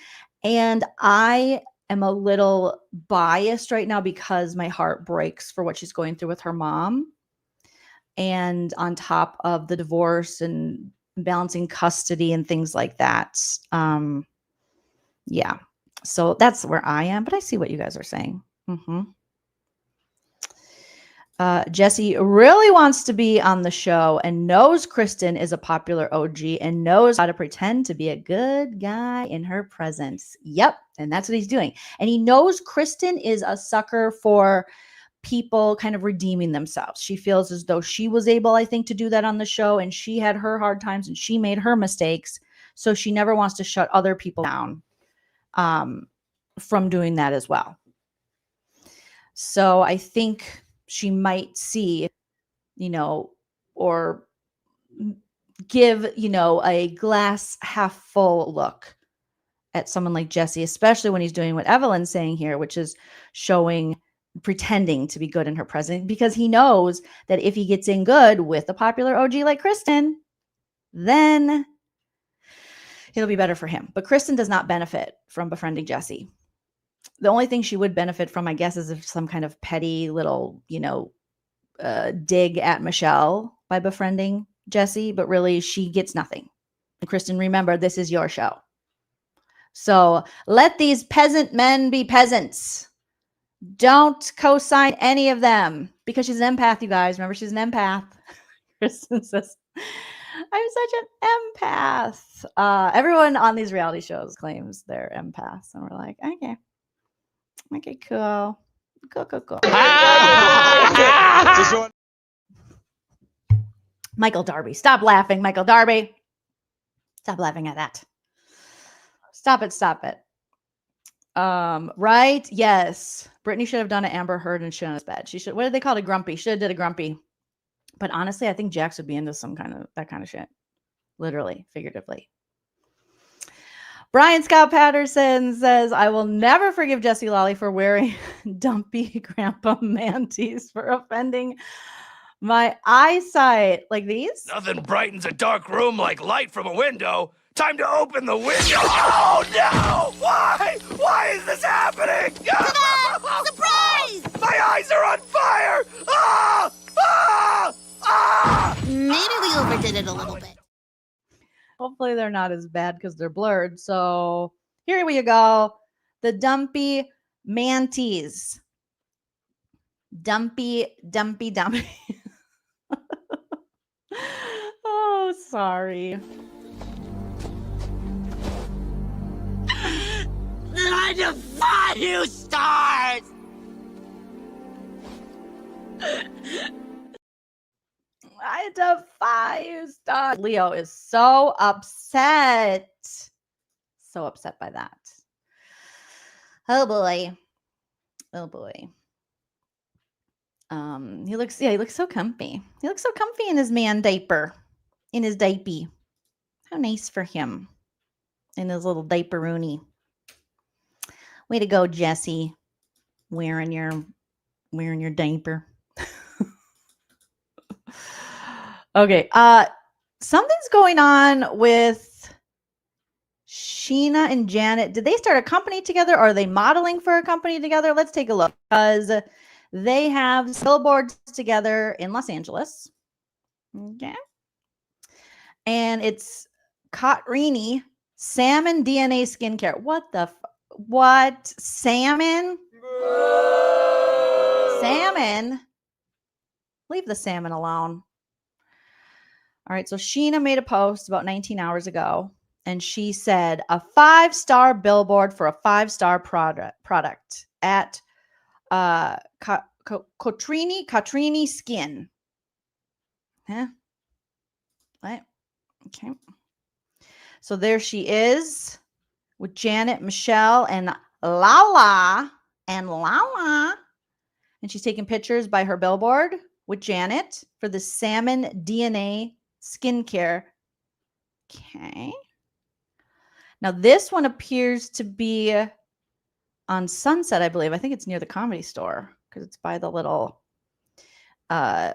And I am a little biased right now because my heart breaks for what she's going through with her mom. And on top of the divorce and balancing custody and things like that. Yeah. So that's where I am, but I see what you guys are saying. Jesse really wants to be on the show and knows Kristen is a popular OG and knows how to pretend to be a good guy in her presence. Yep. And that's what he's doing. And he knows Kristen is a sucker for people kind of redeeming themselves. She feels as though she was able, I think, to do that on the show, and she had her hard times and she made her mistakes. So she never wants to shut other people down from doing that as well. So I think she might see, or give, a glass half full look at someone like Jesse, especially when he's doing what Evelyn's saying here, which is pretending to be good in her presence, because he knows that if he gets in good with a popular OG like Kristen, then it'll be better for him. But Kristen does not benefit from befriending Jesse. The only thing she would benefit from, I guess, is if some kind of petty little, dig at Michelle by befriending Jesse, but really she gets nothing. And Kristen, remember, this is your show. So let these peasant men be peasants. Don't co-sign any of them, because she's an empath, you guys. Remember, she's an empath. Kristen says, I'm such an empath. Everyone on these reality shows claims they're empaths. And we're like, okay, cool. Michael Darby. Stop laughing, Michael Darby. Stop laughing at that. Stop it. Right? Yes. Brittany should have done an Amber Heard and shit on his bed. She should. What did they call it? A grumpy. Should have did a grumpy. But honestly, I think Jax would be into that kind of shit. Literally, figuratively. Brian Scott Patterson says, I will never forgive Jessie Lolly for wearing dumpy grandpa manties for offending my eyesight. Like these?
Nothing brightens a dark room like light from a window. Time to open the window. Oh, no! Why? Why is this happening?
Surprise!
My eyes are on fire! Ah! Ah! Ah!
Maybe we overdid it a little bit.
Hopefully they're not as bad because they're blurred. So here we go. The dumpy manties. Dumpy. Oh, sorry.
I defy you, stars!
I defy you, stars. Leo is so upset. So upset by that. Oh boy. He looks so comfy. He looks so comfy in his man diaper. In his diaper. How nice for him. In his little diaper-rooney. Way to go, Jesse. Wearing your diaper. Okay. Something's going on with Sheena and Janet. Did they start a company together, or are they modeling for a company together? Let's take a look, because they have billboards together in Los Angeles. Okay. And it's Katrini Salmon DNA Skincare. What? Salmon? Salmon? Leave the salmon alone. All right. So Sheena made a post about 19 hours ago, and she said a 5-star billboard for a 5-star product at Katrini Skin. Huh? What? Okay. So there she is with Janet, Michelle, and Lala. And she's taking pictures by her billboard with Janet for the Salmon DNA skincare. Okay. Now this one appears to be on Sunset, I believe. I think it's near the Comedy Store because it's by the little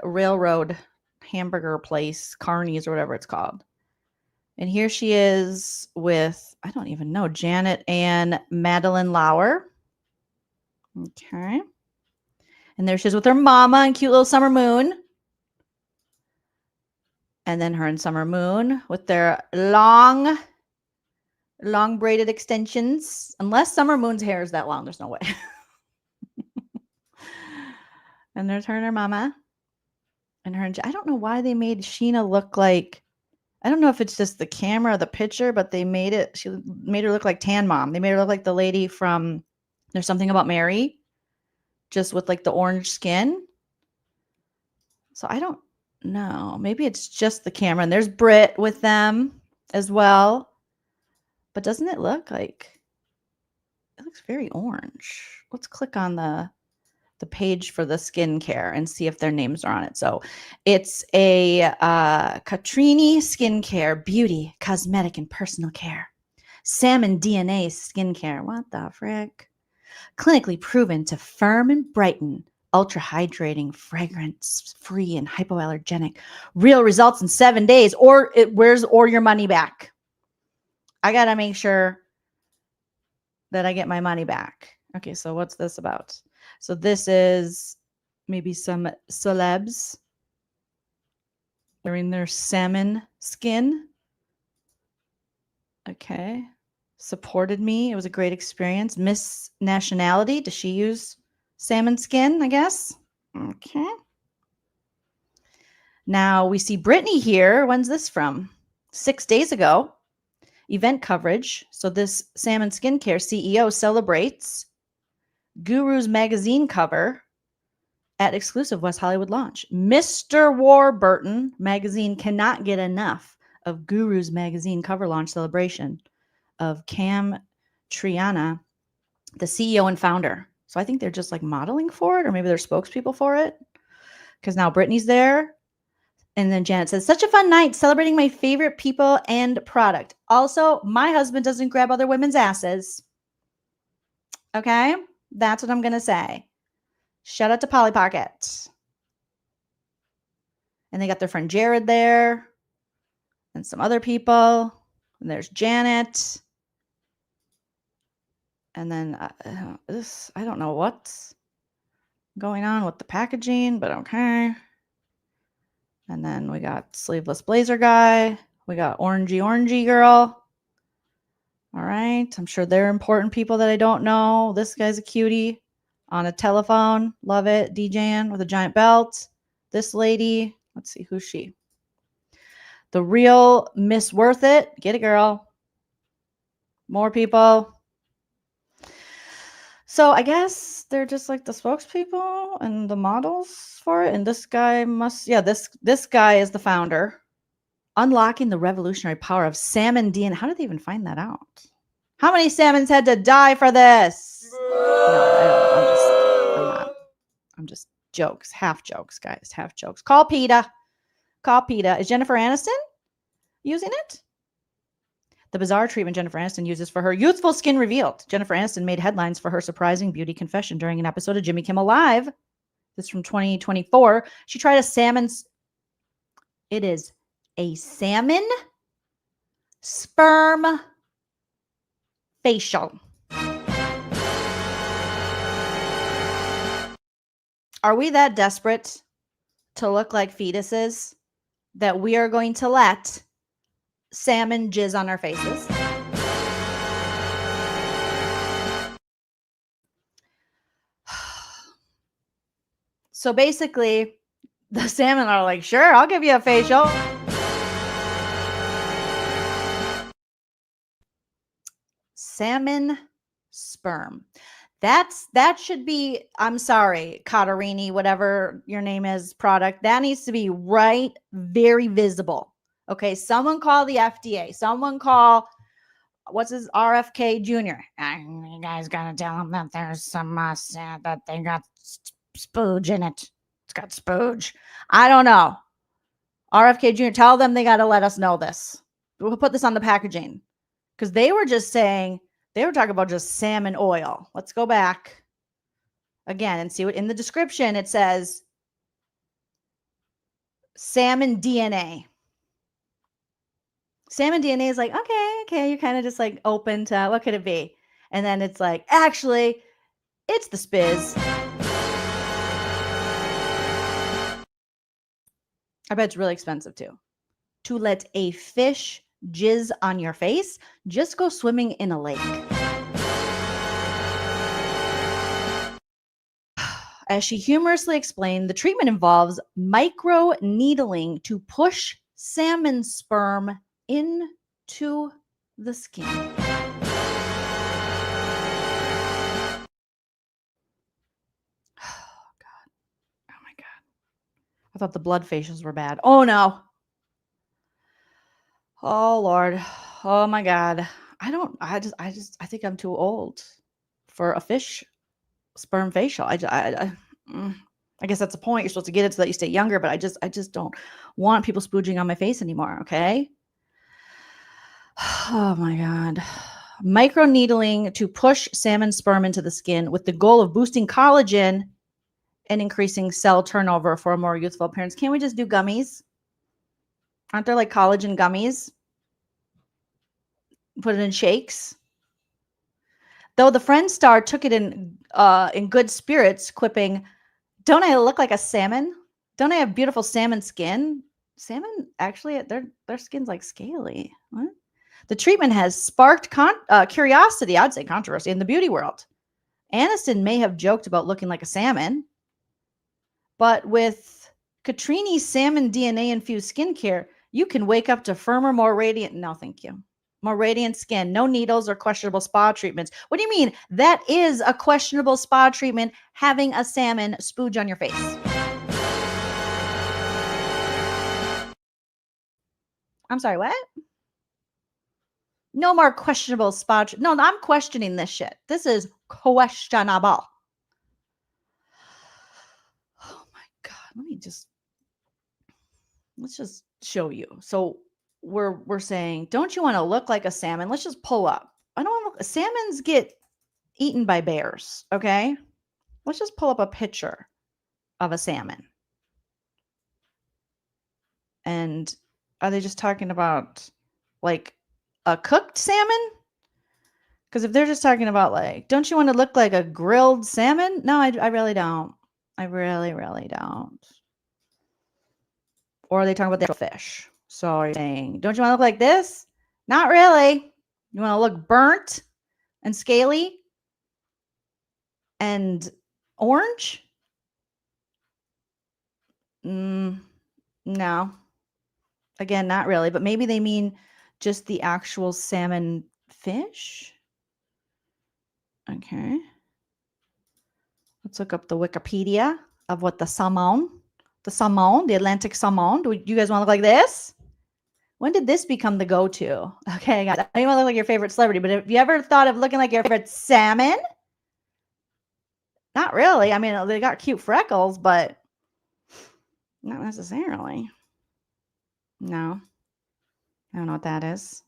railroad hamburger place, Carney's or whatever it's called. And here she is with, I don't even know, Janet and Madeline Lauer. Okay. And there she is with her mama and cute little Summer Moon. And then her and Summer Moon with their long braided extensions. Unless Summer Moon's hair is that long, there's no way. And there's her and her mama. And her and I don't know why they made Sheena look like, I don't know if it's just the camera or the picture, but they made it, she made her look like Tan Mom. They made her look like the lady from There's Something About Mary, just with like the orange skin. So I don't know. Maybe it's just the camera. And there's Britt with them as well. But doesn't it look like, it looks very orange. Let's click on the page for the skincare and see if their names are on it. So it's a Katrini Skincare, Beauty, Cosmetic, and Personal Care. Salmon DNA Skincare. What the frick? Clinically proven to firm and brighten, ultra hydrating, fragrance free, and hypoallergenic. Real results in 7 days, or your money back. I got to make sure that I get my money back. Okay, so what's this about? So this is maybe some celebs wearing their salmon skin. Okay. Supported me. It was a great experience. Miss Nationality. Does she use salmon skin, I guess? Okay. Now we see Brittany here. When's this from? 6 days ago. Event coverage. So this Salmon Skincare CEO celebrates Guru's magazine cover at exclusive West Hollywood launch. Mr. Warburton magazine cannot get enough of Guru's magazine cover launch celebration of Cam Triana, the CEO and founder. So I think they're just like modeling for it, or maybe they're spokespeople for it. Because now Brittany's there. And then Janet says, such a fun night celebrating my favorite people and product. Also, my husband doesn't grab other women's asses. Okay? That's what I'm going to say. Shout out to Polly Pocket. And they got their friend Jared there. And some other people. And there's Janet. And then I don't know what's going on with the packaging, but okay. And then we got sleeveless blazer guy. We got orangey girl. All right. I'm sure they're important people that I don't know. This guy's a cutie on a telephone. Love it. DJing with a giant belt. This lady. Let's see. Who's she? The real Miss Worth It. Get it, girl. More people. So I guess they're just like the spokespeople and the models for it. And this guy this guy is the founder. Unlocking the revolutionary power of salmon DNA. How did they even find that out? How many salmons had to die for this? No, I'm just jokes. Half jokes, guys. Half jokes. Call PETA. Is Jennifer Aniston using it? The bizarre treatment Jennifer Aniston uses for her youthful skin revealed. Jennifer Aniston made headlines for her surprising beauty confession during an episode of Jimmy Kimmel Live. This is from 2024. She tried it is a salmon sperm facial. Are we that desperate to look like fetuses that we are going to let salmon jizz on our faces? So basically, the salmon are like, sure, I'll give you a facial. Salmon sperm. That should be, I'm sorry, Katerini, whatever your name is, product. That needs to be very visible. Okay, someone call the FDA. Someone call, what's his, RFK Jr. You guys got to tell them that there's some, that they got spooge in it. It's got spooge. I don't know. RFK Jr., tell them they got to let us know this. We'll put this on the packaging. Because they were talking about just salmon oil. Let's go back again and see what in the description it says salmon DNA. Salmon DNA is like, okay, you're kind of just like open to what could it be? And then it's like, actually, it's the spiz. I bet it's really expensive too. To let a fish jizz on your face, just go swimming in a lake. As she humorously explained, the treatment involves micro needling to push salmon sperm into the skin. I thought the blood facials were bad. Oh no. Oh Lord. Oh my God. I think I'm too old for a fish sperm facial. I guess that's the point. You're supposed to get it so that you stay younger, but I just don't want people spooging on my face anymore. Okay. Oh my God. Microneedling to push salmon sperm into the skin with the goal of boosting collagen and increasing cell turnover for a more youthful appearance. Can't we just do gummies? Aren't there like collagen gummies? Put it in shakes. Though the Friends star took it in good spirits, quipping, "Don't I look like a salmon? Don't I have beautiful salmon skin? Salmon, actually, their skin's like scaly. What? The treatment has sparked curiosity, I'd say controversy, in the beauty world. Aniston may have joked about looking like a salmon, but with Catrini's salmon DNA infused skincare, you can wake up to firmer, more radiant. No, thank you. More radiant skin, no needles or questionable spa treatments. What do you mean? That is a questionable spa treatment, having a salmon spooge on your face. I'm sorry, what? No more questionable spa. No, I'm questioning this shit. This is questionable. Oh my God. Let's just show you. So we're saying, don't you want to look like a salmon? Let's just pull up. I don't want to look. Salmons get eaten by bears. Okay. Let's just pull up a picture of a salmon. And are they just talking about like a cooked salmon? Because if they're just talking about like, don't you want to look like a grilled salmon? No, I really don't. I really, really don't. Or are they talking about the actual fish? So you're saying, don't you want to look like this? Not really. You want to look burnt and scaly and orange? No. Again, not really. But maybe they mean just the actual salmon fish. Okay. Let's look up the Wikipedia of what the Atlantic salmon. Do you guys want to look like this? When did this become the go-to? Okay, guys, I don't want to look like your favorite celebrity, but have you ever thought of looking like your favorite salmon? Not really. I mean, they got cute freckles, but not necessarily. No. I don't know what that is.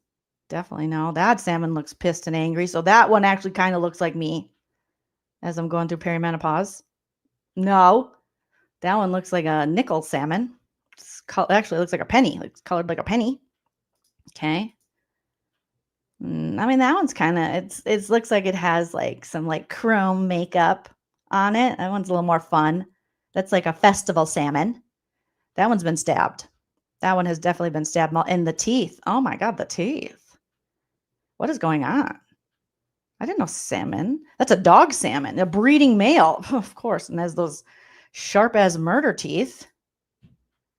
Definitely no. That salmon looks pissed and angry, so that one actually kind of looks like me as I'm going through perimenopause. No. That one looks like a nickel salmon. Actually, it looks like a penny. It's colored like a penny. Okay. I mean, that one's kind of, it looks like it has like some like chrome makeup on it. That one's a little more fun. That's like a festival salmon. That one's been stabbed. That one has definitely been stabbed in the teeth. Oh my God, the teeth. What is going on? I didn't know salmon. That's a dog salmon, a breeding male, of course, and has those sharp as murder teeth.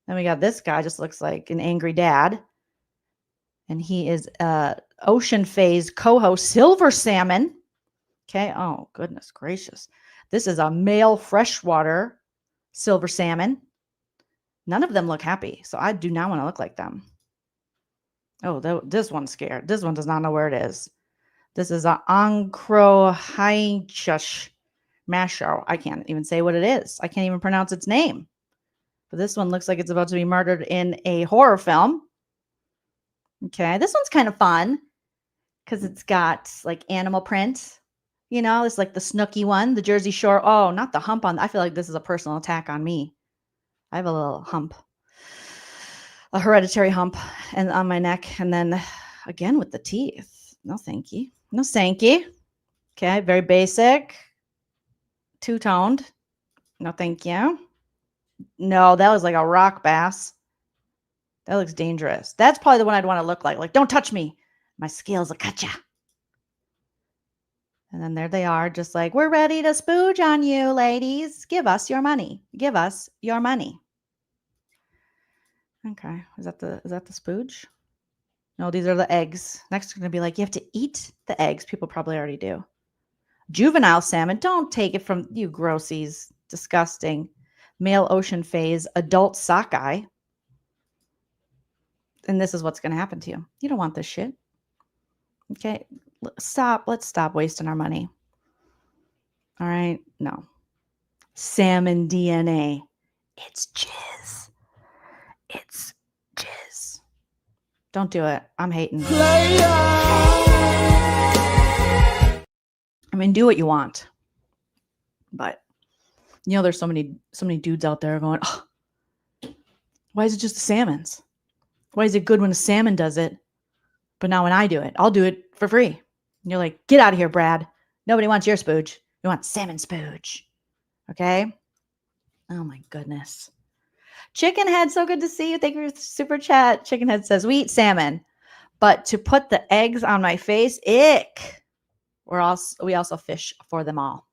Then we got this guy, just looks like an angry dad. And he is Ocean Phase Coho Silver Salmon. Okay. Oh, goodness gracious. This is a male freshwater silver salmon. None of them look happy. So I do not want to look like them. Oh, this one's scared. This one does not know where it is. This is an Oncrohaichush Masho. I can't even say what it is. I can't even pronounce its name. But this one looks like it's about to be murdered in a horror film. Okay, this one's kind of fun because it's got like animal print. You know, it's like the Snooki one, the Jersey Shore. Oh, not the hump on. I feel like this is a personal attack on me. I have a little hump. a hereditary hump and on my neck, and then again with the teeth. No thank you. No thank you. Okay, very basic. Two-toned. No thank you. No, that was like a rock bass. That looks dangerous. That's probably the one I'd want to look like. Like, don't touch me. My scales will cut ya. And then there they are, just like, we're ready to spooge on you, ladies. Give us your money. Give us your money. Okay. Is that the spooge? No, these are the eggs. Next, it's going to be like, you have to eat the eggs. People probably already do. Juvenile salmon. Don't take it from you grossies. Disgusting. Male ocean phase. Adult sockeye. And this is what's going to happen to you. You don't want this shit. Okay. Stop. Let's stop wasting our money. All right. No. Salmon DNA. It's jizz. It's jizz. Don't do it. I'm hating. I mean, do what you want. But, you know, there's so many dudes out there going, oh, why is it just the salmons? Why is it good when a salmon does it? But now when I do it, I'll do it for free. And you're like, get out of here, Brad. Nobody wants your spooge. You want salmon spooge. Okay? Oh my goodness. Chicken Head, so good to see you. Thank you for the super chat. Chicken Head says, we eat salmon, but to put the eggs on my face, ick. We also fish for them all.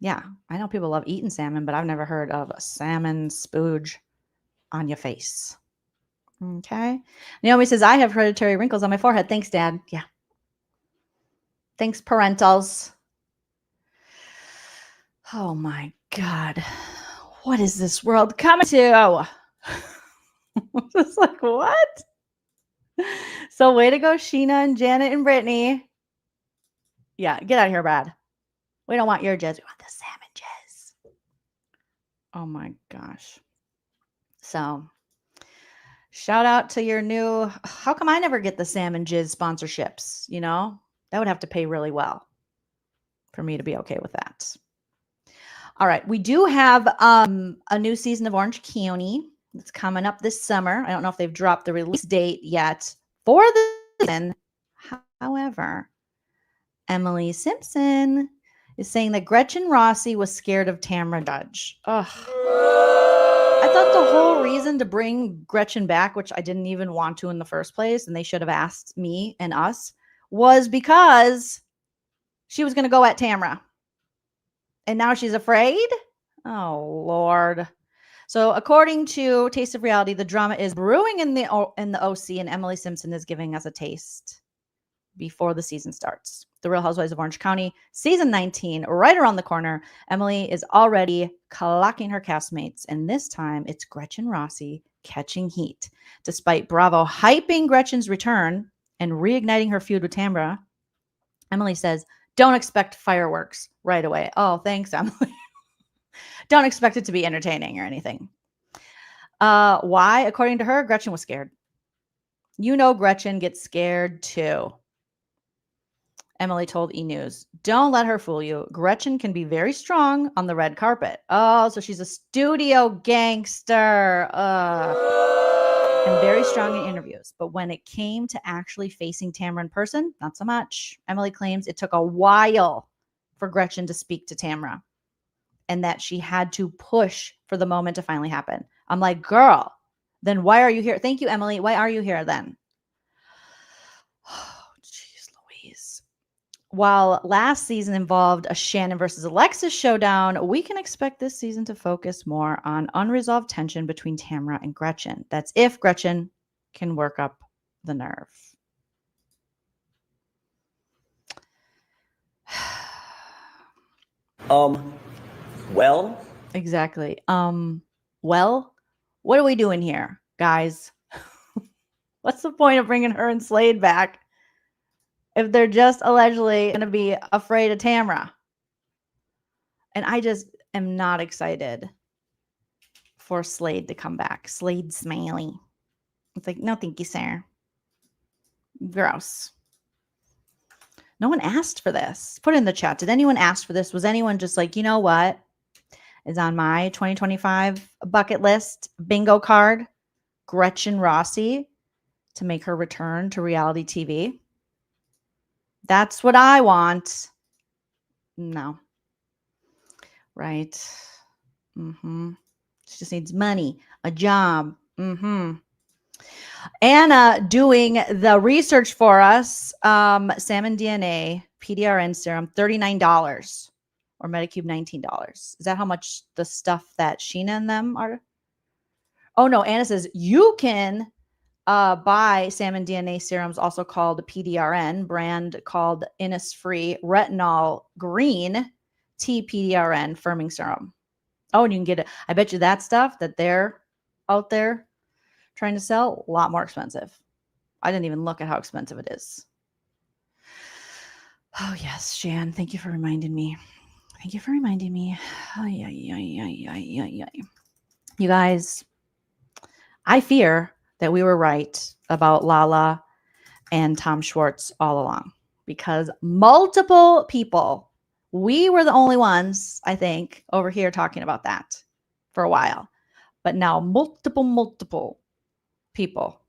Yeah, I know people love eating salmon, but I've never heard of a salmon spooge on your face. Okay. Naomi says, I have hereditary wrinkles on my forehead. Thanks, Dad. Yeah. Thanks, parentals. Oh my God. What is this world coming to? Just like, what? So way to go, Sheena and Janet and Brittany. Yeah, get out of here, Brad. We don't want your jizz. We want the salmon jizz. Oh my gosh. So shout out to your new, how come I never get the salmon jizz sponsorships? You know, that would have to pay really well for me to be okay with that. All right. We do have a new season of Orange County that's coming up this summer. I don't know if they've dropped the release date yet for the season. However, Emily Simpson is saying that Gretchen Rossi was scared of Tamra Judge. Ugh. I thought the whole reason to bring Gretchen back, which I didn't even want to in the first place, and they should have asked me and us, was because she was going to go at Tamra. And now she's afraid? Oh, Lord. So according to Taste of Reality, the drama is brewing in the OC, and Emily Simpson is giving us a taste before the season starts. The Real Housewives of Orange County, season 19, right around the corner. Emily is already clocking her castmates, and this time it's Gretchen Rossi catching heat. Despite Bravo hyping Gretchen's return and reigniting her feud with Tamra, Emily says, don't expect fireworks right away. Oh, thanks, Emily. Don't expect it to be entertaining or anything. Why? According to her, Gretchen was scared. You know Gretchen gets scared too. Emily told E! News, don't let her fool you. Gretchen can be very strong on the red carpet. Oh, so she's a studio gangster. And very strong in interviews. But when it came to actually facing Tamra in person, not so much. Emily claims it took a while for Gretchen to speak to Tamra and that she had to push for the moment to finally happen. I'm like, girl, then why are you here? Thank you, Emily. Why are you here then? Oh, jeez Louise. While last season involved a Shannon versus Alexis showdown, we can expect this season to focus more on unresolved tension between Tamra and Gretchen. That's if Gretchen can work up the nerve.
Well?
Exactly. Well, what are we doing here, guys? What's the point of bringing her and Slade back if they're just allegedly going to be afraid of Tamra? And I just am not excited for Slade to come back. Slade Smiley. It's like, no, thank you, sir. Gross. No one asked for this. Put it in the chat. Did anyone ask for this? Was anyone just like, you know what is on my 2025 bucket list bingo card? Gretchen Rossi to make her return to reality TV. That's what I want. No. Right. She just needs money, a job. Anna doing the research for us. Salmon DNA, PDRN serum, $39 or Medicube, $19. Is that how much the stuff that Sheena and them are? Oh no, Anna says you can buy Salmon DNA serums, also called PDRN, brand called Innisfree Retinol Green TPDRN firming serum. Oh, and you can get it. I bet you that stuff that they're out there trying to sell, a lot more expensive. I didn't even look at how expensive it is. Oh, yes, Shan. Thank you for reminding me. Thank you for reminding me. You guys, I fear that we were right about Lala and Tom Schwartz all along, because multiple people, we were the only ones, I think, over here talking about that for a while. But now multiple people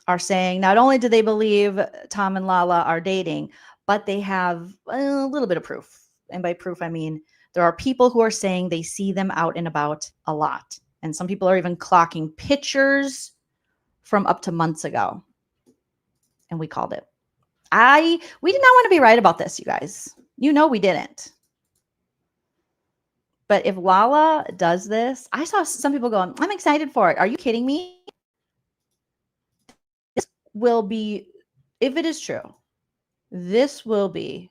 are saying not only do they believe Tom and Lala are dating, but they have a little bit of proof. And by proof, I mean there are people who are saying they see them out and about a lot. And some people are even clocking pictures from up to months ago. And we called it. We did not want to be right about this, you guys. You know we didn't. But if Lala does this, I saw some people going, I'm excited for it. Are you kidding me? This will be, if it is true, this will be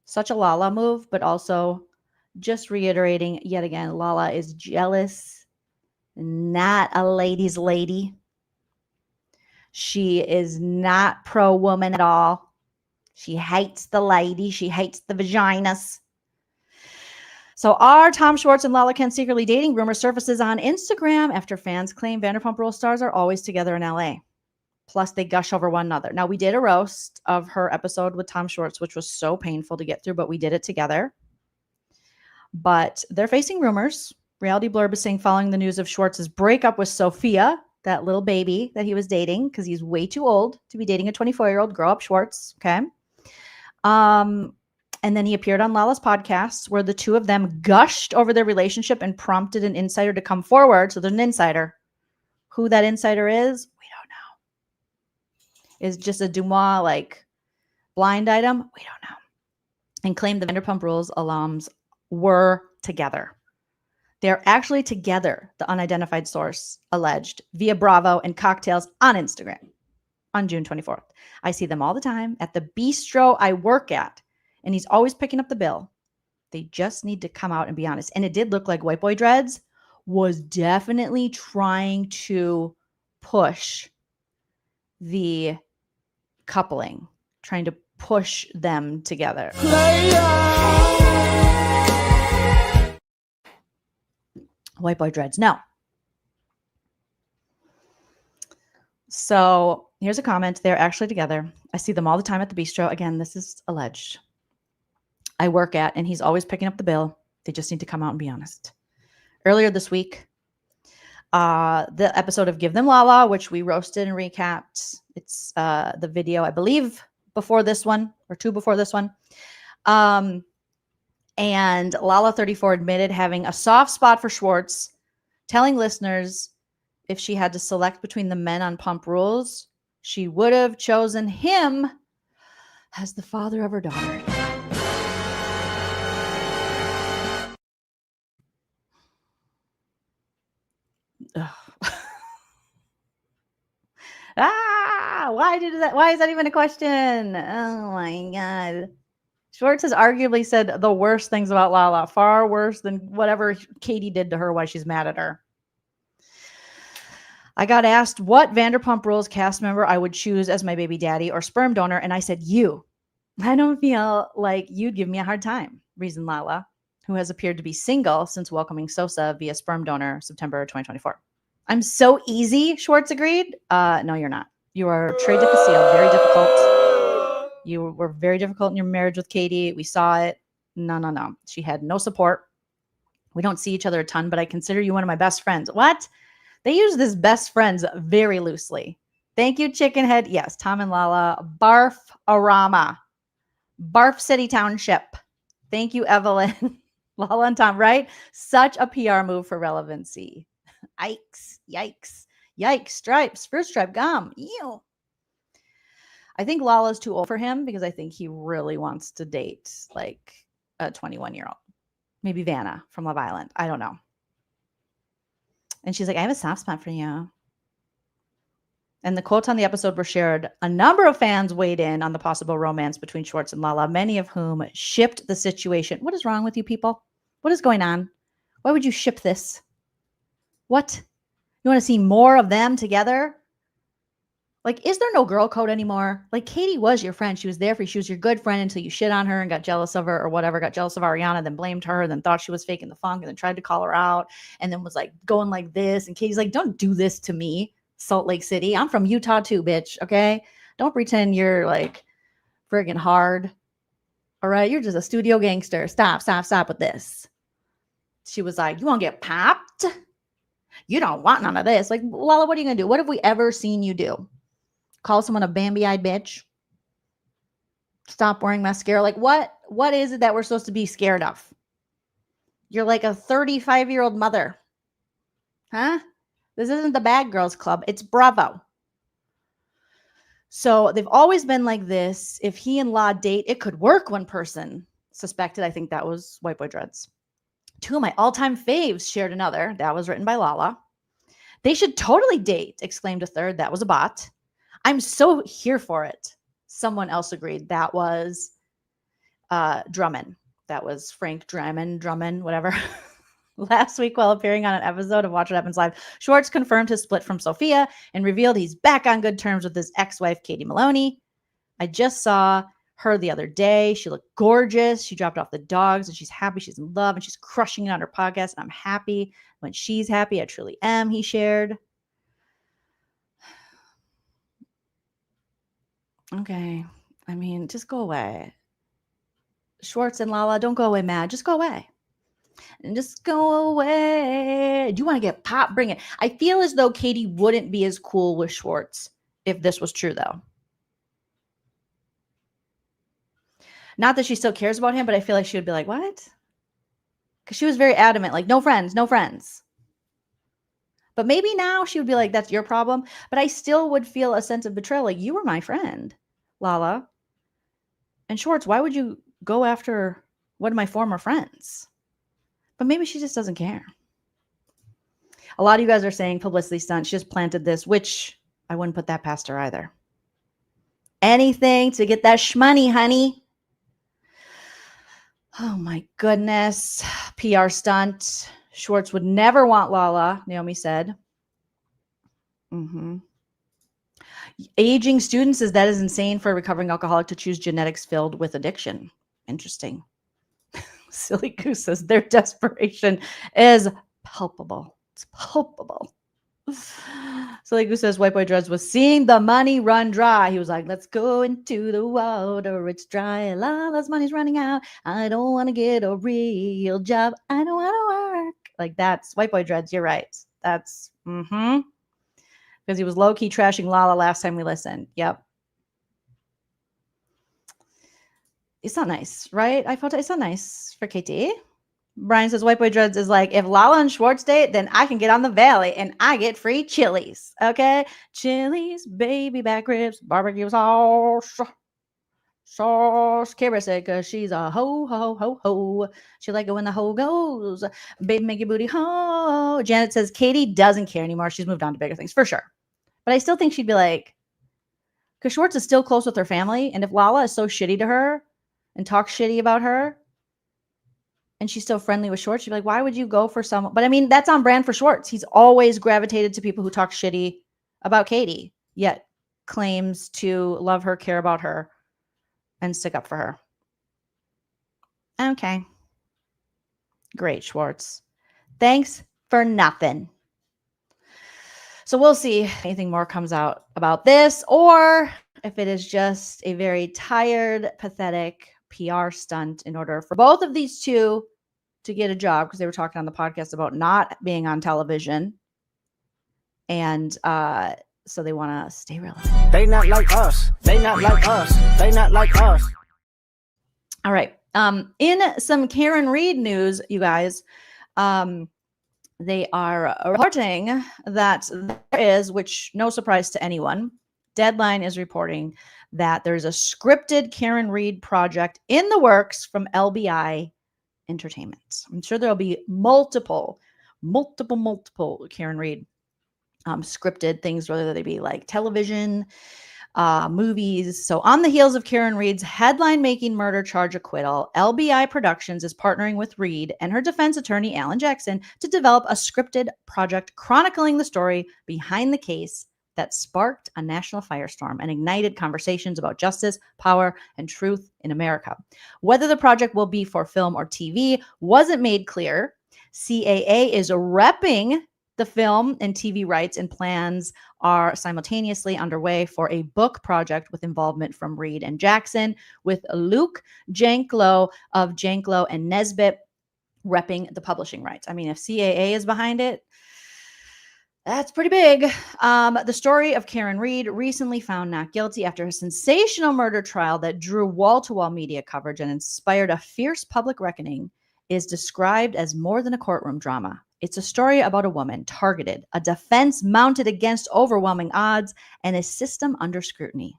such a Lala move, but also just reiterating yet again, Lala is jealous, not a ladies' lady. She is not pro-woman at all. She hates the lady. She hates the vaginas. So are Tom Schwartz and Lala Kent secretly dating? Rumor surfaces on Instagram after fans claim Vanderpump Rules stars are always together in LA. Plus, they gush over one another. Now, we did a roast of her episode with Tom Schwartz, which was so painful to get through, but we did it together. But they're facing rumors. Reality Blurb is saying following the news of Schwartz's breakup with Sophia, that little baby that he was dating, because he's way too old to be dating a 24-year-old. Grow up, Schwartz. Okay. And then he appeared on Lala's podcast where the two of them gushed over their relationship and prompted an insider to come forward. So there's an insider. Who that insider is, we don't know. Is just a Dumois like blind item? We don't know. And claimed the Vanderpump Rules alums were together. They're actually together, the unidentified source alleged, via Bravo and cocktails on Instagram on June 24th. I see them all the time at the bistro I work at, and he's always picking up the bill. They just need to come out and be honest. And it did look like White Boy Dreads was definitely trying to push the coupling, trying to push them together. White Boy Dreads, no. So here's a comment. They're actually together. I see them all the time at the bistro. Again, this is alleged. I work at, and he's always picking up the bill. They just need to come out and be honest. Earlier this week, the episode of Give Them Lala, which we roasted and recapped. It's the video, I believe, before this one or two before this one. And Lala34 admitted having a soft spot for Schwartz, telling listeners if she had to select between the men on Pump Rules, she would have chosen him as the father of her daughter. Why is that even a question? Oh my God. Schwartz has arguably said the worst things about Lala, far worse than whatever Katie did to her while she's mad at her. I got asked what Vanderpump Rules cast member I would choose as my baby daddy or sperm donor, and I said, you. I don't feel like you'd give me a hard time, reasoned Lala, who has appeared to be single since welcoming Sosa via sperm donor September 2024. I'm so easy, Schwartz agreed. No, you're not. You are très difficile, very difficult. You were very difficult in your marriage with Katie. We saw it. No. She had no support. We don't see each other a ton, but I consider you one of my best friends. What? They use this best friends very loosely. Thank you, Chickenhead. Yes, Tom and Lala. Barf-arama. Barf City Township. Thank you, Evelyn. Lala and Tom, right? Such a PR move for relevancy. Yikes. Yikes. Yikes. Stripes. Fruit stripe gum. Ew. I think Lala's too old for him because I think he really wants to date like a 21-year-old. Maybe Vanna from Love Island. I don't know. And she's like, I have a soft spot for you. And the quotes on the episode were shared. A number of fans weighed in on the possible romance between Schwartz and Lala, many of whom shipped the situation. What is wrong with you people? What is going on? Why would you ship this? What? You want to see more of them together? Like, is there no girl code anymore? Like, Katie was your friend. She was there for you. She was your good friend until you shit on her and got jealous of her or whatever, got jealous of Ariana, then blamed her, then thought she was faking the funk and then tried to call her out and then was like going like this. And Katie's like, don't do this to me, Salt Lake City. I'm from Utah too, bitch. Okay? Don't pretend you're like friggin' hard. All right? You're just a studio gangster. Stop with this. She was like, you want to get popped? You don't want none of this. Like, Lala, what are you going to do? What have we ever seen you do? Call someone a Bambi-eyed bitch? Stop wearing mascara? Like, what is it that we're supposed to be scared of? You're like a 35-year-old mother. Huh? This isn't the Bad Girls Club. It's Bravo. So they've always been like this. If he and La date, it could work, one person suspected. I think that was White Boy Dreads. Two of my all-time faves shared another. That was written by Lala. They should totally date, exclaimed a third. That was a bot. I'm so here for it. Someone else agreed. That was Drummond. That was Frank Drummond, whatever. Last week, while appearing on an episode of Watch What Happens Live, Schwartz confirmed his split from Sophia and revealed he's back on good terms with his ex-wife, Katie Maloney. I just saw her the other day. She looked gorgeous. She dropped off the dogs and she's happy. She's in love and she's crushing it on her podcast. And I'm happy. When she's happy, I truly am, he shared. Okay. I mean, just go away. Schwartz and Lala, don't go away mad. Just go away. And just go away. Do you want to get pop? Bring it. I feel as though Katie wouldn't be as cool with Schwartz if this was true, though. Not that she still cares about him, but I feel like she would be like, what? Because she was very adamant, like, no friends, no friends. But maybe now she would be like, that's your problem. But I still would feel a sense of betrayal. Like, you were my friend, Lala. And Schwartz, why would you go after one of my former friends? But maybe she just doesn't care. A lot of you guys are saying publicity stunt. She just planted this, which I wouldn't put that past her either. Anything to get that shmoney, honey. Oh my goodness. PR stunt. Schwartz would never want Lala, Naomi said. Aging student says that is insane for a recovering alcoholic to choose genetics filled with addiction. Interesting. Silly Goose says their desperation is palpable. It's palpable. Silly Goose says White Boy Dreads was seeing the money run dry. He was like, let's go into the water. It's dry. Lala's money's running out. I don't want to get a real job. I don't want to work. Like, that's White Boy Dreads. You're right. That's, because he was low-key trashing Lala last time we listened. Yep. It's not nice, right? I felt it's not nice for Katie. Brian says White Boy Dreads is like, if Lala and Schwartz date, then I can get on the Valley and I get free chilies. Okay? Chilies, baby back ribs, barbecue sauce. Kara said, because she's a ho. She like it when the hoe goes. Baby, make your booty ho. Janet says Katie doesn't care anymore. She's moved on to bigger things, for sure. But I still think she'd be like, because Schwartz is still close with her family. And if Lala is so shitty to her and talks shitty about her, and she's still friendly with Schwartz, she'd be like, why would you go for someone? But I mean, that's on brand for Schwartz. He's always gravitated to people who talk shitty about Katie, yet claims to love her, care about her, and stick up for her. Okay. Great, Schwartz. Thanks for nothing. So we'll see if anything more comes out about this, or if it is just a very tired, pathetic PR stunt in order for both of these two to get a job, because they were talking on the podcast about not being on television. And so they want to stay relevant.
They not like us. They not like us. They not like us.
All right. In some Karen Read news, you guys, they are reporting that there is, which no surprise to anyone, Deadline is reporting that there's a scripted Karen Read project in the works from LBI Entertainment. I'm sure there'll be multiple Karen Read scripted things, whether they be like television, movies. So on the heels of Karen Read's headline-making murder charge acquittal, LBI Productions is partnering with Read and her defense attorney, Alan Jackson, to develop a scripted project chronicling the story behind the case that sparked a national firestorm and ignited conversations about justice, power, and truth in America. Whether the project will be for film or TV wasn't made clear. CAA is repping the film and TV rights, and plans are simultaneously underway for a book project with involvement from Read and Jackson, with Luke Janklow of Janklow and Nesbitt repping the publishing rights. I mean, if CAA is behind it, that's pretty big. The story of Karen Read, recently found not guilty after a sensational murder trial that drew wall-to-wall media coverage and inspired a fierce public reckoning, is described as more than a courtroom drama. It's a story about a woman targeted, a defense mounted against overwhelming odds, and a system under scrutiny.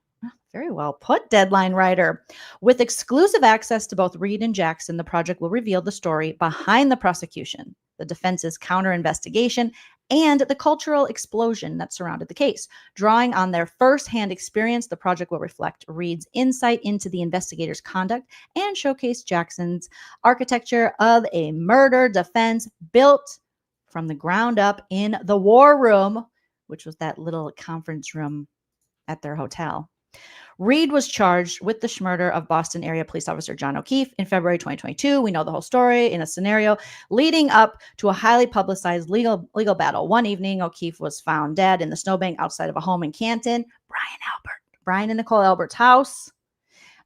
Very well put, Deadline writer. With exclusive access to both Read and Jackson, the project will reveal the story behind the prosecution, the defense's counter investigation, and the cultural explosion that surrounded the case. Drawing on their first-hand experience, the project will reflect Read's insight into the investigators' conduct and showcase Jackson's architecture of a murder defense built from the ground up in the War Room, which was that little conference room at their hotel. Read was charged with the murder of Boston area police officer John O'Keefe in February 2022. We know the whole story, in a scenario leading up to a highly publicized legal battle. One evening, O'Keefe was found dead in the snowbank outside of a home in Canton. Brian and Nicole Albert's house.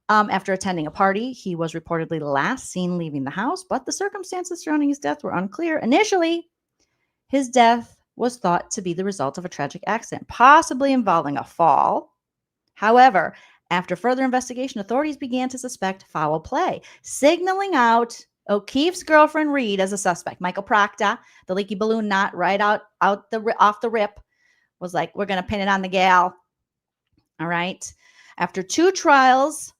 After attending a party, he was reportedly last seen leaving the house, but the circumstances surrounding his death were unclear. Initially, his death was thought to be the result of a tragic accident, possibly involving a fall. However, after further investigation, authorities began to suspect foul play, signaling out O'Keefe's girlfriend Read as a suspect. Michael Proctor, the leaky balloon knot right off the rip, was like, we're going to pin it on the gal. All right. After 2 trials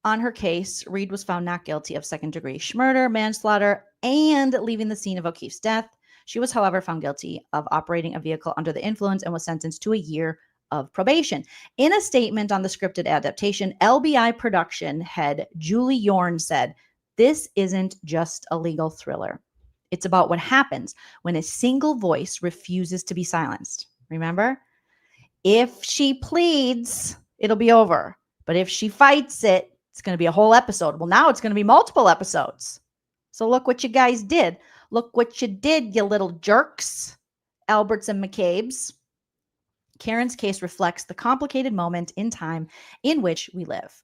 on her case, Read was found not guilty of second-degree murder, manslaughter, and leaving the scene of O'Keefe's death. She was, however, found guilty of operating a vehicle under the influence and was sentenced to a year of probation. In a statement on the scripted adaptation, LBI production head Julie Yorn said, "This isn't just a legal thriller. It's about what happens when a single voice refuses to be silenced." Remember? If she pleads, it'll be over. But if she fights it, it's going to be a whole episode. Well, now it's going to be multiple episodes. So look what you guys did. Look what you did, you little jerks. Alberts and McCabe's. Karen's case reflects the complicated moment in time in which we live.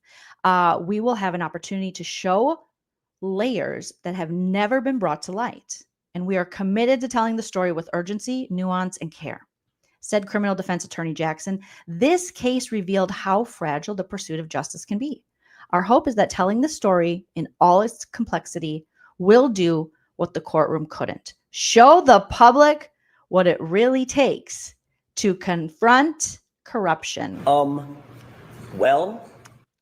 We will have an opportunity to show layers that have never been brought to light, and we are committed to telling the story with urgency, nuance, and care, said criminal defense attorney Jackson. This case revealed how fragile the pursuit of justice can be. Our hope is that telling the story in all its complexity will do what the courtroom couldn't. Show the public what it really takes to confront corruption.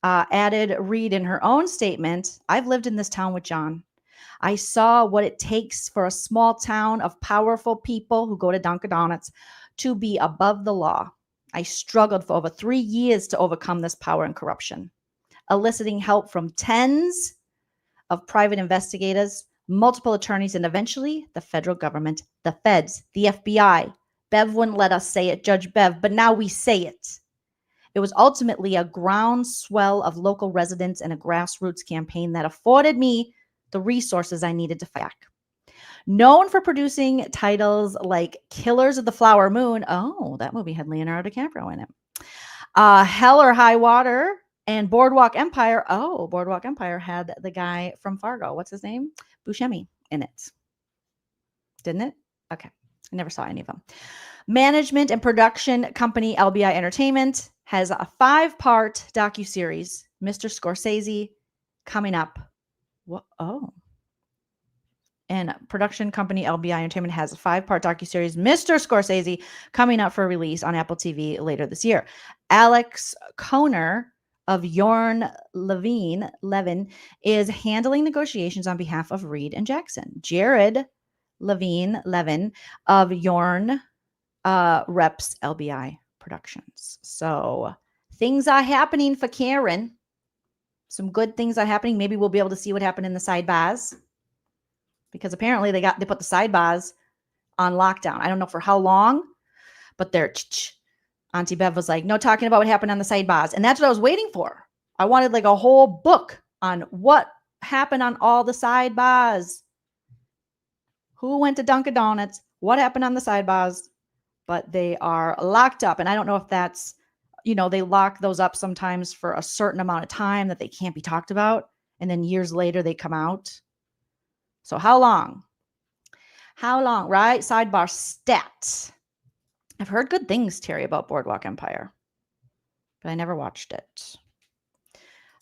Added Read in her own statement, "I've lived in this town with John. I saw what it takes for a small town of powerful people who go to Dunkin' Donuts to be above the law. I struggled for over 3 years to overcome this power and corruption, eliciting help from tens of private investigators, multiple attorneys, and eventually the federal government, the feds, the FBI. Bev wouldn't let us say it, Judge Bev, but now we say it. It was ultimately a groundswell of local residents and a grassroots campaign that afforded me the resources I needed to fight back." Known for producing titles like Killers of the Flower Moon, oh, that movie had Leonardo DiCaprio in it, Hell or High Water, and Boardwalk Empire. Oh, Boardwalk Empire had the guy from Fargo. What's his name? Buscemi in it. Didn't it? Okay. I never saw any of them. Management and production company LBI Entertainment has a 5-part docuseries, Mr. Scorsese, coming up. Oh. And production company LBI Entertainment has a 5-part docuseries, Mr. Scorsese, coming up for release on Apple TV later this year. Alex Koner of Yorn Levin is handling negotiations on behalf of Reed and Jackson. Jared Levin of Yorn reps LBI Productions. So things are happening for Karen. Some good things are happening. Maybe we'll be able to see what happened in the sidebars, because apparently they put the sidebars on lockdown. I don't know for how long, but they're Auntie Bev was like, no talking about what happened on the sidebars. And that's what I was waiting for. I wanted like a whole book on what happened on all the sidebars. Who went to Dunkin' Donuts? What happened on the sidebars? But they are locked up. And I don't know if that's, they lock those up sometimes for a certain amount of time that they can't be talked about. And then years later, they come out. So how long? How long, right? Sidebar stat. I've heard good things, Terry, about Boardwalk Empire, but I never watched it.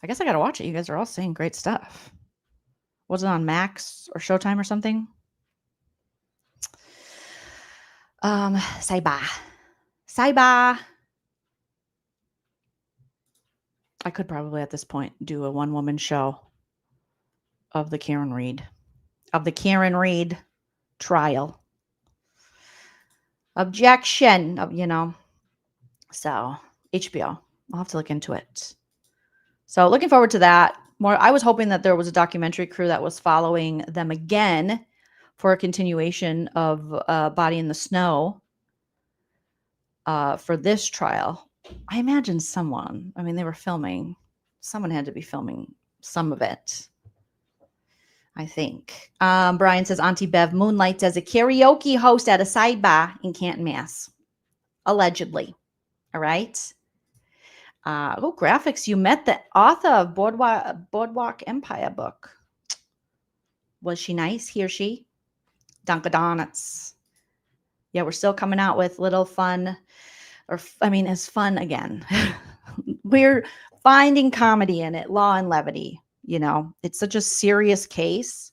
I guess I got to watch it. You guys are all saying great stuff. Was it on Max or Showtime or something? Sidebar. I could probably at this point do a one-woman show of the karenread trial. Objection, So HBO. I'll have to look into it. So looking forward to that. I was hoping that there was a documentary crew that was following them again for a continuation of Body in the Snow for this trial. I imagine they were filming. Someone had to be filming some of it, I think. Brian says Auntie Bev moonlights as a karaoke host at a sidebar in Canton, Mass. Allegedly. All right. Graphics. You met the author of Boardwalk Empire book. Was she nice? He or she? Dunkin' Donuts. Yeah, we're still coming out with little fun. It's fun again. We're finding comedy in it, law and levity. It's such a serious case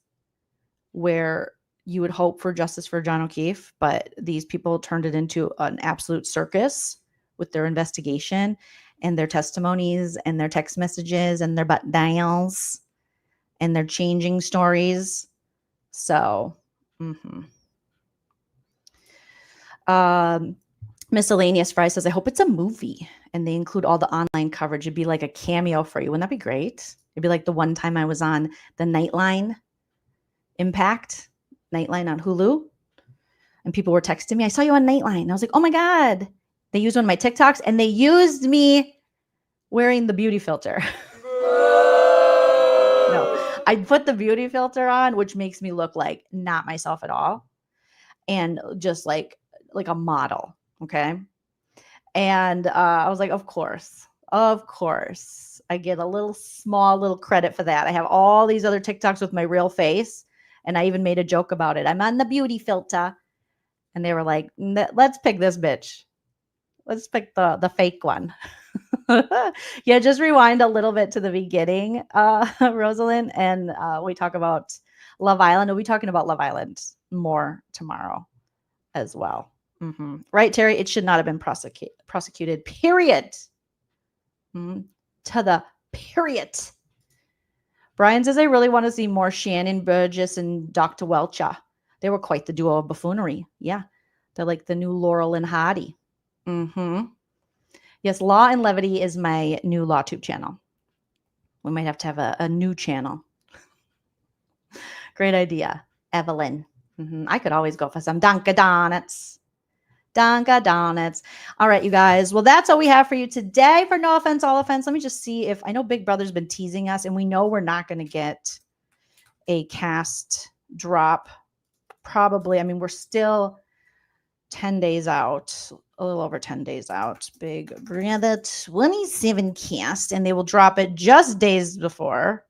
where you would hope for justice for John O'Keefe, but these people turned it into an absolute circus with their investigation and their testimonies and their text messages and their butt dials and their changing stories. So, Miscellaneous Fry says, I hope it's a movie and they include all the online coverage. It'd be like a cameo for you. Wouldn't that be great? It'd be like the one time I was on the Nightline Impact, Nightline on Hulu, and people were texting me, I saw you on Nightline. And I was like, oh my God. They used one of my TikToks and they used me wearing the beauty filter. No, I put the beauty filter on, which makes me look like not myself at all. And just like a model. Okay. And I was like, of course, I get a small little credit for that. I have all these other TikToks with my real face. And I even made a joke about it. I'm on the beauty filter. And they were like, let's pick this bitch. Let's pick the fake one. Yeah, just rewind a little bit to the beginning, Rosalind. And we talk about Love Island. We'll be talking about Love Island more tomorrow as well. Right, Terry? It should not have been prosecuted, period. To the period. Brian says, I really want to see more Shannon Burgess and Dr. Welcher. They were quite the duo of buffoonery. Yeah. They're like the new Laurel and Hardy. Yes, Law and Levity is my new LawTube channel. We might have to have a new channel. Great idea, Evelyn. I could always go for some Dunkin' Donuts. Dunkin' Donuts. All right, you guys. Well, that's all we have for you today for No Offense, All Offense. Let me just see if I know Big Brother's been teasing us, and we know we're not going to get a cast drop. Probably. We're still 10 days out, a little over 10 days out. Big Brother 27 cast, and they will drop it just days before.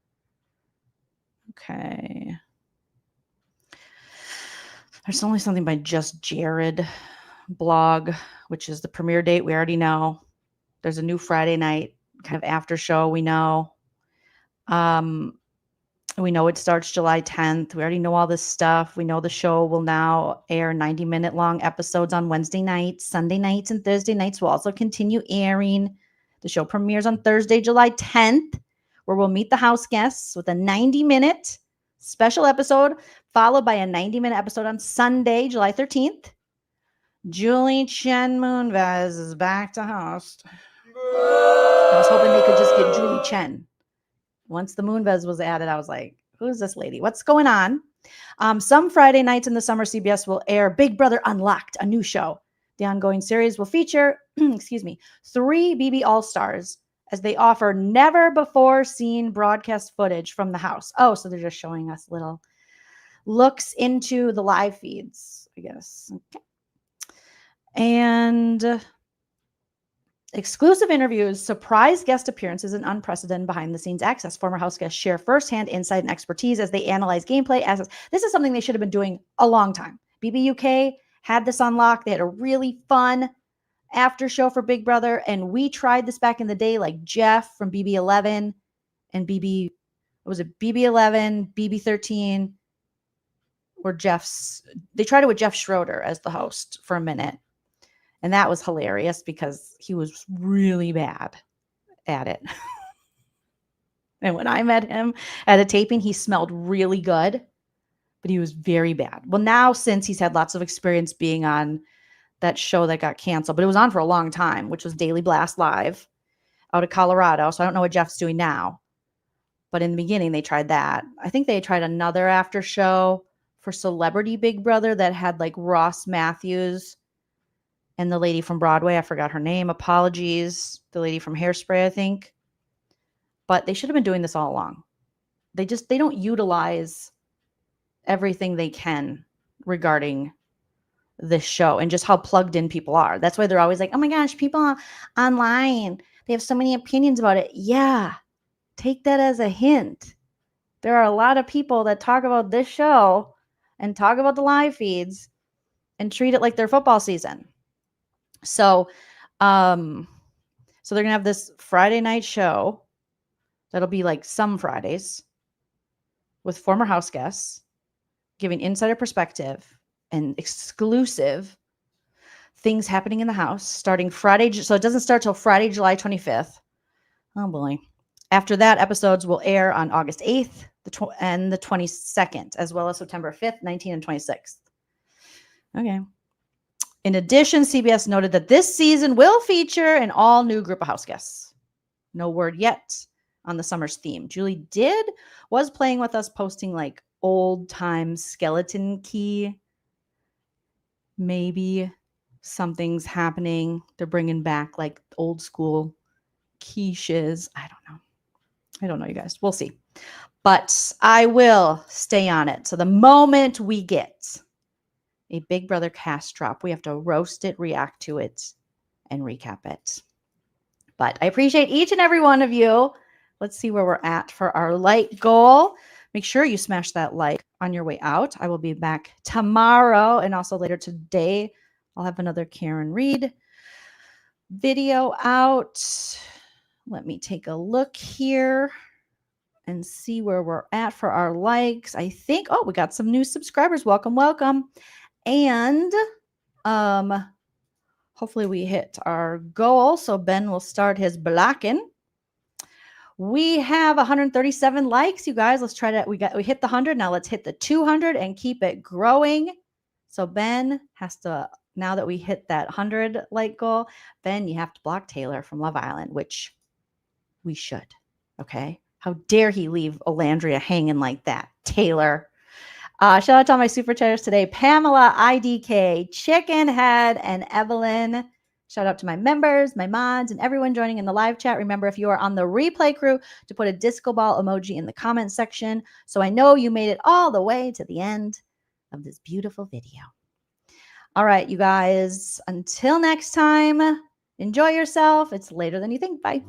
Okay. There's only something by Just Jared blog, which is the premiere date. We already know. There's a new Friday night kind of after show. We know. We know it starts July 10th. We already know all this stuff. We know the show will now air 90-minute long episodes on Wednesday nights. Sunday nights and Thursday nights will also continue airing. The show premieres on Thursday, July 10th, where we'll meet the house guests with a 90-minute special episode, followed by a 90-minute episode on Sunday, July 13th. Julie Chen Moonves is back to host. I was hoping they could just get Julie Chen. Once the Moonves was added, I was like, who's this lady? What's going on? Some Friday nights in the summer, CBS will air Big Brother Unlocked, a new show. The ongoing series will feature, 3 BB All-Stars as they offer never-before-seen broadcast footage from the house. Oh, so they're just showing us little looks into the live feeds, I guess. Okay. And exclusive interviews, surprise guest appearances, and unprecedented behind-the-scenes access. Former house guests share firsthand insight and expertise as they analyze gameplay assets. This is something they should have been doing a long time. BB UK had this on lock. They had a really fun after show for Big Brother, and we tried this back in the day, like Jeff from BB11 and BB11, BB13, or they tried it with Jeff Schroeder as the host for a minute. And that was hilarious because he was really bad at it. And when I met him at a taping, he smelled really good, but he was very bad. Well, now since he's had lots of experience being on that show that got canceled, but it was on for a long time, which was Daily Blast Live out of Colorado. So I don't know what Jeff's doing now. But in the beginning, they tried that. I think they tried another after show for Celebrity Big Brother that had like Ross Matthews and the lady from Broadway. I forgot her name. Apologies. The lady from Hairspray, I think. But they should have been doing this all along. They don't utilize everything they can regarding this show and just how plugged in people are. That's why they're always like, oh my gosh, people online, they have so many opinions about it. Yeah. Take that as a hint. There are a lot of people that talk about this show and talk about the live feeds and treat it like their football season. So they're going to have this Friday night show that'll be like some Fridays with former house guests giving insider perspective and exclusive things happening in the house starting Friday. So it doesn't start till Friday, July 25th. Oh boy. After that, episodes will air on August 8th and the 22nd, as well as September 5th, 19th, and 26th. Okay. In addition, CBS noted that this season will feature an all-new group of house guests. No word yet on the summer's theme. Julie was playing with us, posting like old-time skeleton key. Maybe something's happening. They're bringing back like old school quiches. I don't know, you guys. We'll see. But I will stay on it. So the moment we get a Big Brother cast drop, we have to roast it, react to it, and recap it. But I appreciate each and every one of you. Let's see where we're at for our like goal. Make sure you smash that like on your way out. I will be back tomorrow and also later today. I'll have another Karen Read video out. Let me take a look here and see where we're at for our likes. I think, we got some new subscribers. Welcome, welcome. And hopefully we hit our goal. So Ben will start his blocking. We have 137 likes, you guys. Let's try to, we hit the 100. Now let's hit the 200 and keep it growing. So Ben has to, now that we hit that 100 like goal, Ben, you have to block Taylor from Love Island, which we should. Okay. How dare he leave Olandria hanging like that? Taylor. Shout out to all my super chatters today. Pamela, IDK, Chicken Head, and Evelyn. Shout out to my members, my mods, and everyone joining in the live chat. Remember, if you are on the replay crew, to put a disco ball emoji in the comment section so I know you made it all the way to the end of this beautiful video. All right, you guys, until next time, enjoy yourself. It's later than you think. Bye.